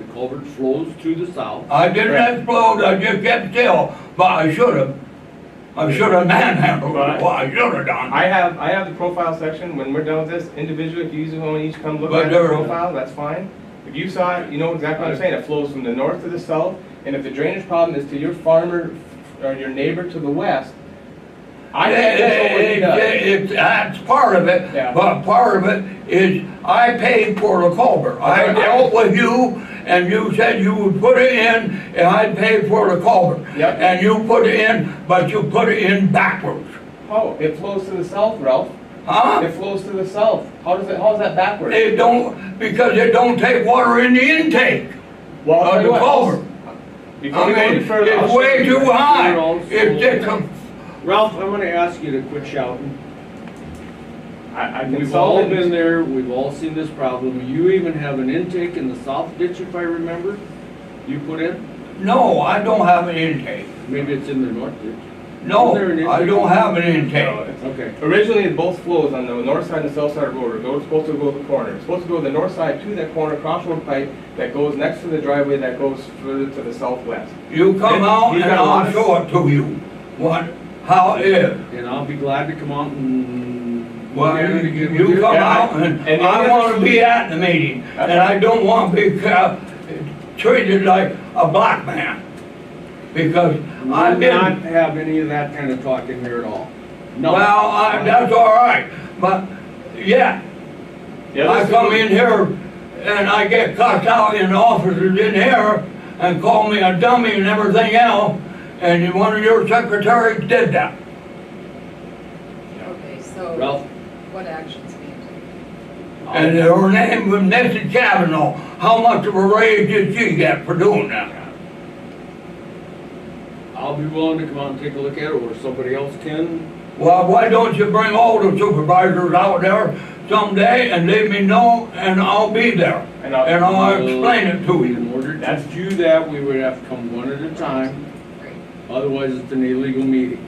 flows to the south. I didn't explode, I just kept still, but I should have. I should have manhandled it, But- what I should have done. I have the profile section, when we're done with this, individually, if you use it when each come look But at the there- profile, that's fine. If you saw it, you know exactly what I'm saying, it flows from the north to the south, and if the drainage problem is to your farmer, or your neighbor to the west, I can't control what he does. That's part of it, Yeah. but part of it is I paid for the culvert. I Okay. dealt with you, and you said you would put it in, and I'd pay for the culvert. Yep. And you put it in, but you put it in backwards. Oh, it flows to the south, Ralph. Huh? It flows to the south. How is that backwards? It don't, because it don't take water in the intake Well, I'll tell of you the what, culvert. before I we go any mean, further, it's I'll show way you. too high. You're also- It's just a Ralph, I'm gonna ask you to quit shouting. I We've all been consulted, there, we've all seen this problem. You even have an intake in the south ditch, if I remember, you put in? No, I don't have an intake. Maybe it's in the north ditch. No, Is there an I intake? don't have an No, intake. it's- Okay. originally, both flows on the north side and the south side of the road are supposed to go to the corner. It's supposed to go to the north side to that corner crossroad pipe that goes next to the driveway that goes further to the southwest. You come out He's and got a lot I'll of- show it to you, how it is. And I'll be glad to come out and. Well, look at it again with you come Yeah, out and and the I other wanna be at the meeting, That's and I right. don't wanna be treated like a black man. Because We'll I've not been, have any of that kind of talk in here at all. No. well, that's all right, but, yeah, The other I come in here and I get cussed out in the offices in here and call me a dummy and everything else, and one of your secretaries did that. Okay, so Ralph, what actions being taken? And her name was Nancy Kavanaugh. How much of a raise did she get for doing that? I'll be willing to come out and take a look at it, or somebody else can. Well, why don't you bring all the supervisors out there someday and let me know, and I'll be there. And I'll- And I'll explain it to you. In order to That's- do that, we would have to come one at a time, Great. otherwise it's an illegal meeting.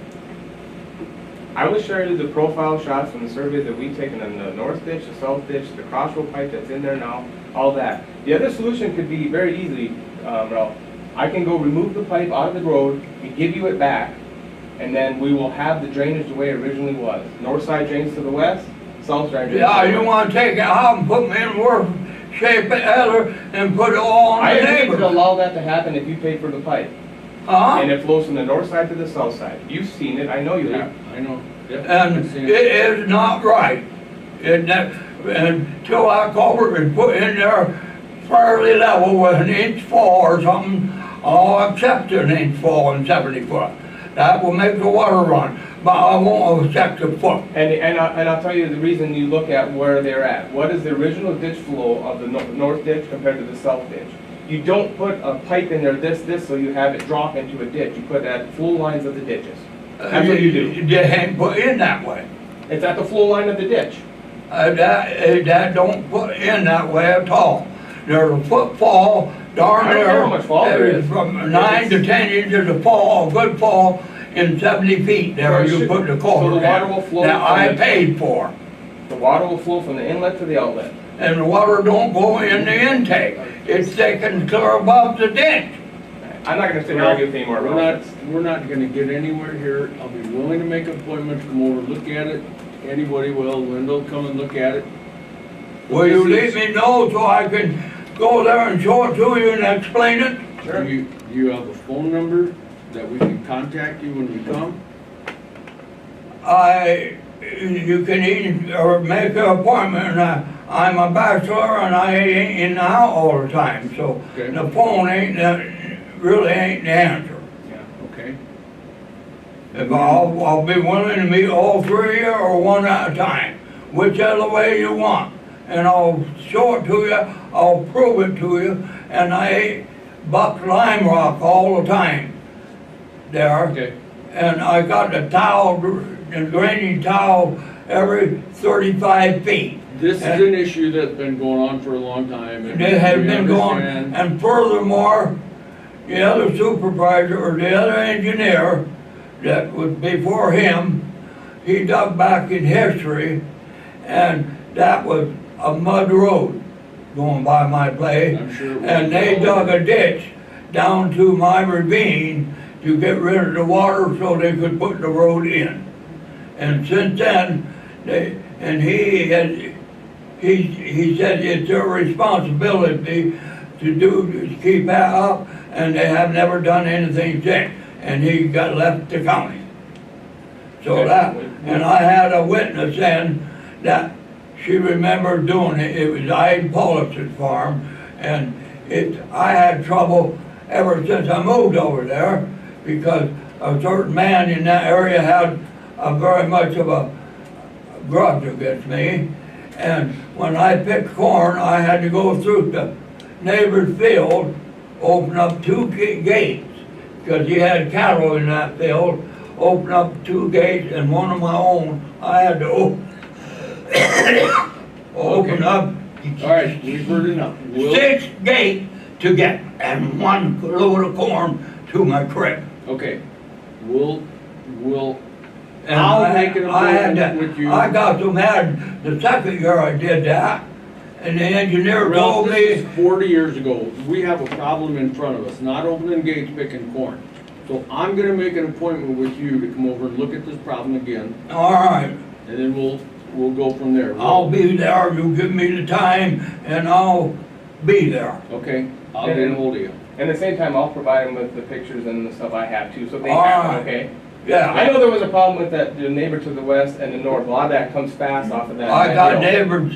I will share you the profile shots from the survey that we've taken in the north ditch, the south ditch, the crossroad pipe that's in there now, all that. The other solution could be very easily, Ralph. I can go remove the pipe out of the road, we give you it back, and then we will have the drainage the way it originally was. North side drains to the west, south side drains to the Yeah, west. you wanna take it out and put me in worse shape ever and put it all on I the agree to neighbors? allow that to happen if you pay for the pipe. Huh? And it flows from the north side to the south side. You've seen it, I know you Yeah, have. I know. Yep. And I've seen it is not right. Until that culvert is put in there fairly level with an inch fall or something, I'll accept an inch fall in 70 foot. That will make the water run, but I won't accept a foot. And I'll tell you the reason you look at where they're at. What is the original ditch flow of the north ditch compared to the south ditch? You don't put a pipe in there this, so you have it drop into a ditch. You put at flow lines of the ditches. That's what you do. They ain't put in that way. It's at the flow line of the ditch. That don't put in that way at all. There's a footfall darn I don't near. care how much fall there is. From 9 to 10 inches of fall, a good fall in 70 feet there, Well, it you should- put the so culvert the water in. will flow That from I the- paid for. The water will flow from the inlet to the outlet. And the water don't go in the intake. It's taken clear above the ditch. I'm not gonna sit here and argue with you anymore, Ralph. We're not gonna get anywhere here. I'll be willing to make an appointment, come over, look at it. Anybody will, Linda will come and look at it. Will you This let is- me know so I can go there and show it to you and explain it? Sure. Do you have a phone number that we can contact you when you come? You can even, or make an appointment, and I'm a bachelor and I ain't in the house all the time, so Okay. the phone really ain't the answer. Yeah. Okay, If I'll be willing to meet all three or one at a time, whichever way you want. And I'll show it to you, I'll prove it to you, and I buck lime rock all the time there. okay. And I got the tile, the drainage tile every 35 feet. This is an issue that's been going on for a long time. and It has we been going, understand. and furthermore, the other supervisor or the other engineer that was before him, he dug back in history, and that was a mud road going by my place. I'm sure it was. And they dug a ditch down to my ravine to get rid of the water so they could put the road in. And since then, he said it's their responsibility to keep that up, and they have never done anything since. And he got left the county. So and I had a witness then that she remembered doing it. It was Ide Paulus's farm, and I had trouble ever since I moved over there because a certain man in that area had very much of a grudge against me. And when I picked corn, I had to go through the neighbor's field, open up two gates, because he had cattle in that field, open up two gates, and one of my own, I had to open up All right, we've heard enough. We'll- 6 gates to get, and one load of corn to my crib. Okay, we'll, And I'll make an I had appointment to- with you. I got so mad the second year I did that, and the engineer Ralph, told this me, is 40 years ago. We have a problem in front of us, not opening gates picking corn. So I'm gonna make an appointment with you to come over and look at this problem again, all right, and then we'll go from there. I'll be there, you give me the time, and I'll be there. Okay, I'll get a hold of you. And at the same time, I'll provide them with the pictures and the stuff I have too, so they All have right. it, okay? I Yeah, know there was a problem with that, the neighbor to the west and the north, a lot of that comes fast off of that. I that got hill. neighbors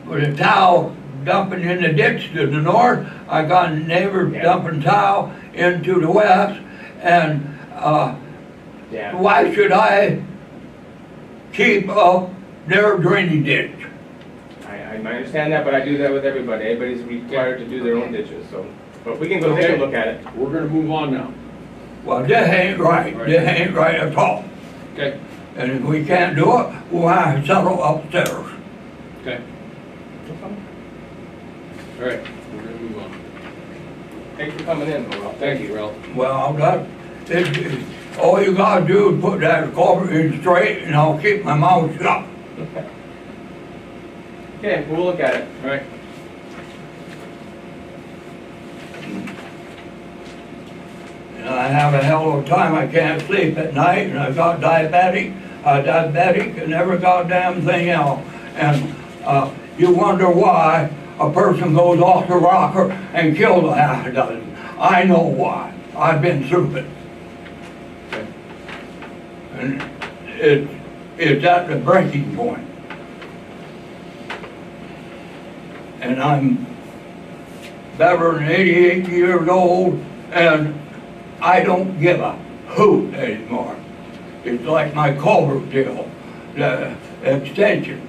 with a towel dumping in the ditch to the north, I got neighbors Yeah. dumping towel into the west, and, Yeah, why should I keep up their drainage ditch? I understand that, but I do that with everybody, everybody's required to do their own ditches, so. But we can go take Okay. a look at it. We're gonna move on now. Well, this ain't right, this ain't right at all. Okay, And if we can't do it, we'll have to settle upstairs. okay. All right, we're gonna move on. Thanks for coming in, Ralph. Thank you, Ralph. Well, all you gotta do is put that culvert in straight, and I'll keep my mouth shut. Okay, we'll look at it. All right. And I have a hell of a time, I can't sleep at night, and I got diabetic, and every goddamn thing else. And, you wonder why a person goes off the rocker and kills a half a dozen. I know why, I've been through it. Okay. And it's at the breaking point. And I'm better than 88 years old, and I don't give a hoot anymore. It's like my culvert deal, the extension.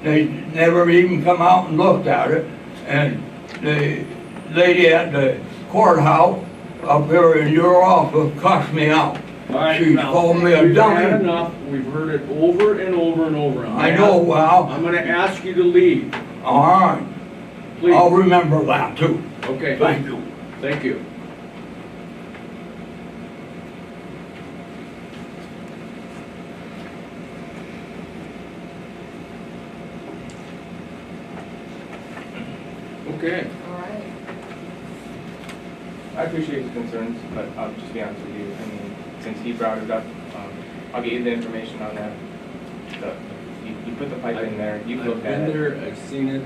They never even come out and looked at it, and the lady at the courthouse up here in your office cussed me out. All right, She now, called me a we've had dummy. enough, we've heard it over and over and over. I know, well, I'm gonna ask you to leave, all right, please. I'll remember that too. Okay, Thank you. thank you. Okay, All right. I appreciate his concerns, but I'll just be honest with you, I mean, since he brought it up, I'll get you the information on that. You put the pipe in there, you've I've looked been at it, there, I've seen it.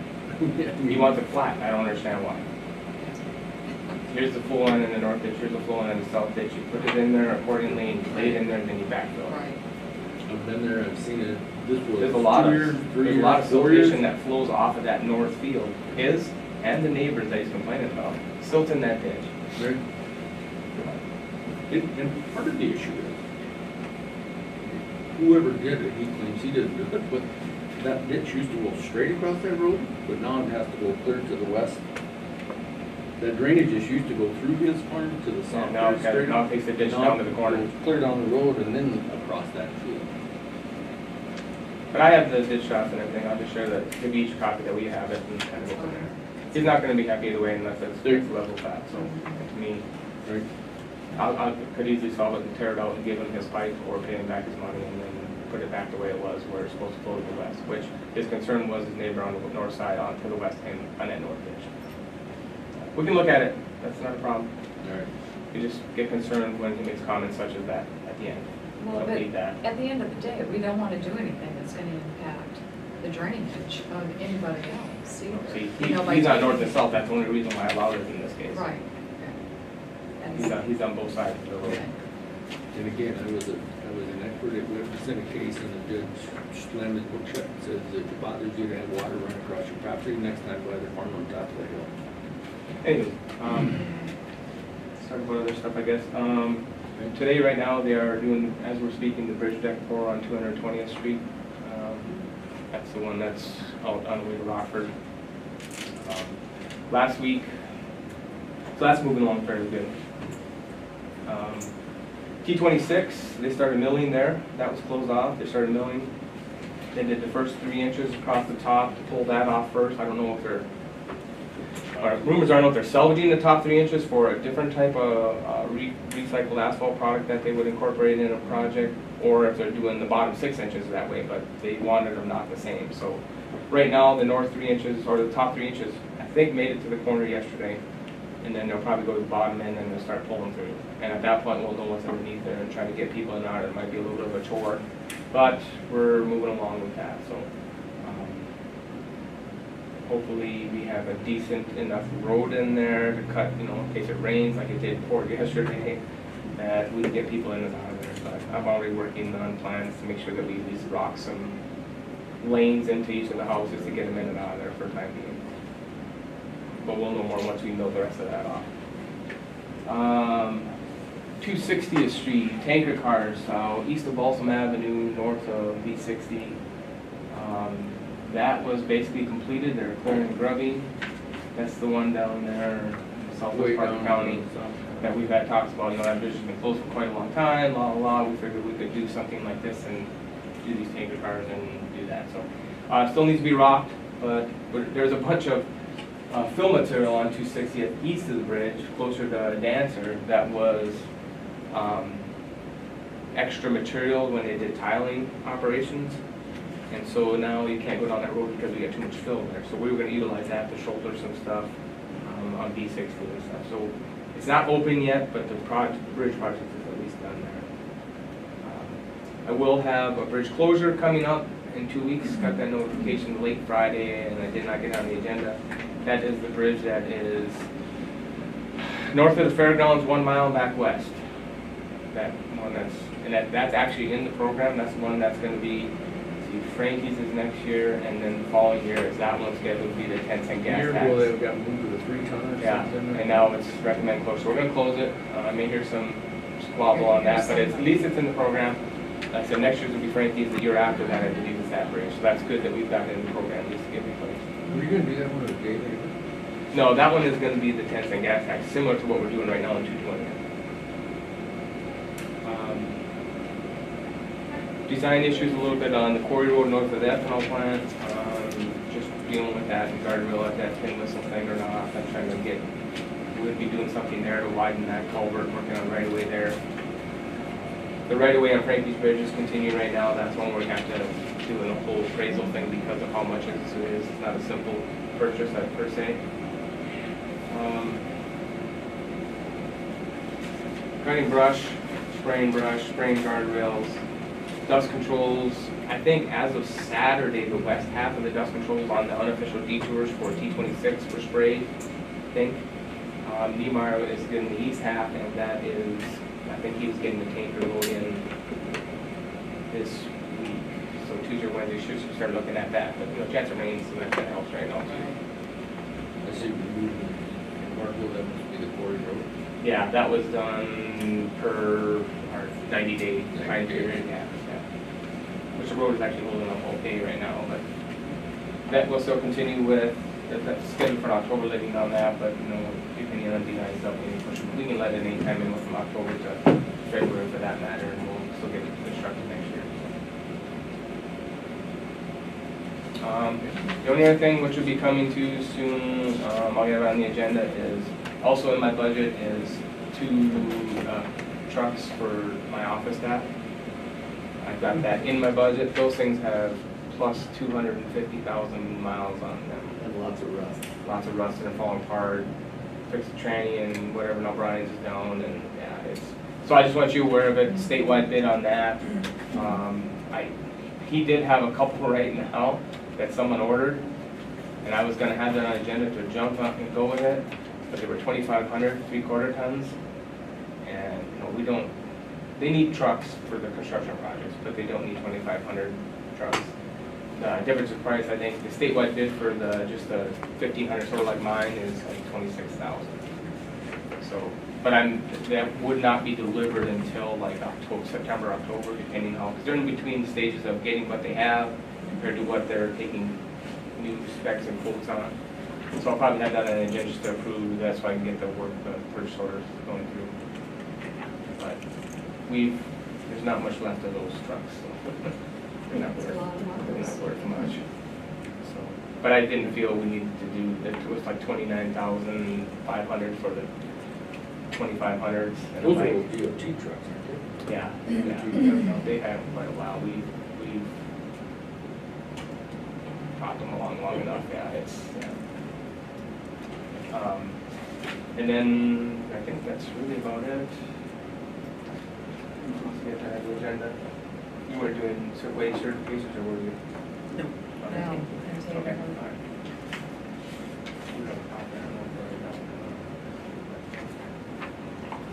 you want the flat, I don't understand why. Here's the flow line in the north ditch, here's the flow line in the south ditch, you put it in there accordingly, and you lay it in there, and then you backfill. Right. I've been there, I've seen it. This was There's a lot 2 of, years, 3 there's years, a lot of 4 years. siltation that flows off of that north field, his and the neighbors that he's complaining about, silt in that ditch. Right. And part of the issue is, whoever did it, he claims he didn't do it, but that ditch used to go straight across that road, but now it has to go clear to the west. That drainage just used to go through his farm to the south. And now it's got, straight now up. it takes the ditch Now down to the it corner. goes clear down the road and then across that field. But I have the ditch shots and everything, I'll just share that, give you each copy that we have it and kind of go from there. He's not gonna be happy either way unless it's level flat, so to me, Right. I could easily solve it and tear it out and give him his pipe or pay him back his money and then put it back the way it was, where it's supposed to flow to the west, which his concern was his neighbor on the north side onto the west end on that north ditch. We can look at it, that's not a problem. All right. You just get concerned when he makes comments such as that at the end. Well, Don't but need that. at the end of the day, we don't want to do anything that's going to impact the drainage of anybody else either. See, You know, by he's on taking- north and south, that's the only reason why I allowed it in this case. Right. He's on both sides of the road. Okay. And again, I was an expert, we have to send a case and the judge slammed his book shut and says, if it bothers you to have water run across your property, next time buy the farm on top of the hill. Anyways, let's talk about other stuff, I guess. Today, right now, they are doing, as we're speaking, the bridge deck pour on 220th Street. That's the one that's out on the way to Rockford. Last week, so that's moving along fairly good. T26, they started milling there. That was closed off. They started milling. They did the first 3 inches across the top to pull that off first. I don't know if they're, rumors are, I don't know if they're salvaging the top 3 inches for a different type of recycled asphalt product that they would incorporate in a project, or if they're doing the bottom 6 inches that way, but they wanted them not the same. So right now, the north 3 inches, or the top 3 inches, I think made it to the corner yesterday. And then they'll probably go to the bottom end and they'll start pulling through. And at that point, we'll know what's underneath there and try to get people in and out. It might be a little bit of a chore, but we're moving along with that, so. Hopefully, we have a decent enough road in there to cut, in case it rains like it did pour yesterday, that we can get people in and out of there. But I'm already working on plans to make sure that we at least rock some lanes into each of the houses to get them in and out of there for the time being. But we'll know more once we know the rest of that off. 260th Street, tanker cars, east of Balsam Avenue, north of B60. That was basically completed. They're clearing grubbing. That's the one down there in the Way southwest part of down the county south. that we've had talks about. That bridge has been closed for quite a long time, We figured we could do something like this and do these tanker cars and do that. So still needs to be rocked, but there's a bunch of fill material on 260th east of the bridge, closer to Dancer, that was extra material when they did tiling operations. And so now you can't go down that road because we got too much fill there. So we were gonna utilize that to shoulder some stuff on B60 and stuff. So it's not open yet, but the bridge project is at least done there. I will have a bridge closure coming up in 2 weeks. Got that notification late Friday and I did not get on the agenda. That is the bridge that is north of the fairgrounds, 1 mile back west. That one that's actually in the program. That's the one that's gonna be, Frankie's is next year, and then the following year is that one scheduled to be the 10-cent gas Years tax. ago, they got moved to the 3 ton or Yeah, something. and now it's recommended close. So we're gonna close it. I may hear some squabble on that, but at least it's in the program. Like I said, next year's will be Frankie's. The year after that, I believe, is that bridge. So that's good that we've got it in the program, at least to get replaced. Were you gonna do that one a day later? No, that one is gonna be the 10-cent gas tax, similar to what we're doing right now in 220. Design issues a little bit on the quarry road north of the ethanol plant, just dealing with that and guardrail at that tin whistle thing or not. I'm trying to get, we'll be doing something there to widen that culvert, working on right away there. The right of way on Frankie's Bridge is continuing right now. That's one we're going to have to do a whole appraisal thing because of how much it is. It's not a simple purchase per se. Cutting brush, spraying guardrails, dust controls. I think as of Saturday, the west half of the dust controls on the unofficial detours for T26 were sprayed, I think. Niemeyer is getting the east half, and that is, I think he's getting the tanker load in this week. So Tuesday or Wednesday, should start looking at that. But, chance of rain, so that helps right now. I see, Markville, that must be the quarry road. Yeah, that was done per our 90-day time period, yeah. Which the road is actually holding up okay right now, but that will still continue with, that's scheduled for an October letting on that, but, depending on design stuff, we can let it any time in from October to February for that matter, and we'll still get it constructed next year. The only other thing which will be coming to soon, I'll get on the agenda is, also in my budget is 2 trucks for my office staff. I've got that in my budget. Those things have plus 250,000 miles on them. And lots of rust. Lots of rust and falling apart. Fix the tranny and whatever O'Brien's is down, and yeah, it's. So I just want you aware of it. Statewide bid on that. He did have a couple right now that someone ordered, and I was going to have that on the agenda to jump up and go with it, but they were 2,500 3/4 tons, and we don't. They need trucks for the construction projects, but they don't need 2,500 trucks. The difference in price, I think, the statewide bid for just the 1,500 sort of like mine is like 26,000. So, but that would not be delivered until like September, October, depending how, because they're in between stages of getting what they have compared to what they're taking new specs and quotes on. So I'll probably have that on the agenda just to approve. That's why I can get the purchase orders going through. But there's not much left of those trucks. So. They're not worth much. So, but I didn't feel we needed to do that. It was like 29,500 for the 2,500s. Those are old DOT trucks, aren't they? Yeah. They have quite a while. We've brought them along long enough. Yeah, and then I think that's really about it. Let's get to the agenda. You were doing wage certifications, or were you? No. No, Okay. I'm taking Okay. them. All right. We have a copy, I don't know where it is.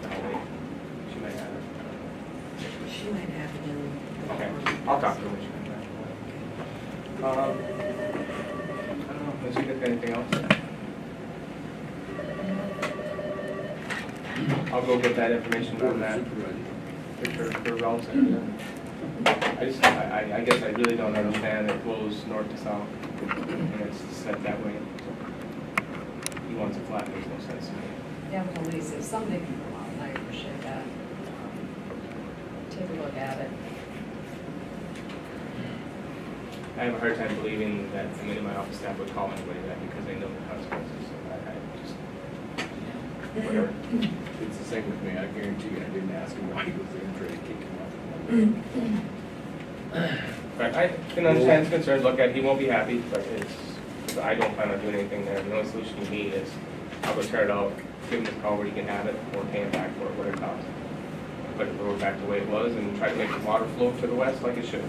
I'll wait. She might have it. She might have it in. Okay, I'll talk to her when she comes back. I don't know, unless you got anything else? I'll go get that information on that. For Ralph's end. I guess I really don't understand it flows north to south, and it's set that way. He wants it flat, makes no sense to me. Yeah, police, if somebody can come out, I appreciate that. Take a look at it. I have a hard time believing that any of my office staff would call anybody that because they know the consequences, so I just, whatever. It's the same with me, I guarantee you, I didn't ask him why he was there and tried to kick him off. Right, I can understand his concerns, look at, he won't be happy, but I don't plan on doing anything there. The only solution to me is I'll go tear it out, give him his call where he can have it, or pay him back for it, what it costs. Put the road back the way it was and try to make the water flow to the west like it should.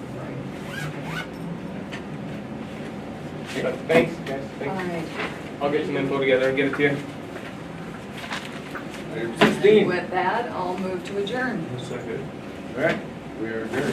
But thanks, guys, All thanks. right. I'll get some info together and get it to you. Item 16. With that, I'll move to adjourn. All right, we are adjourned.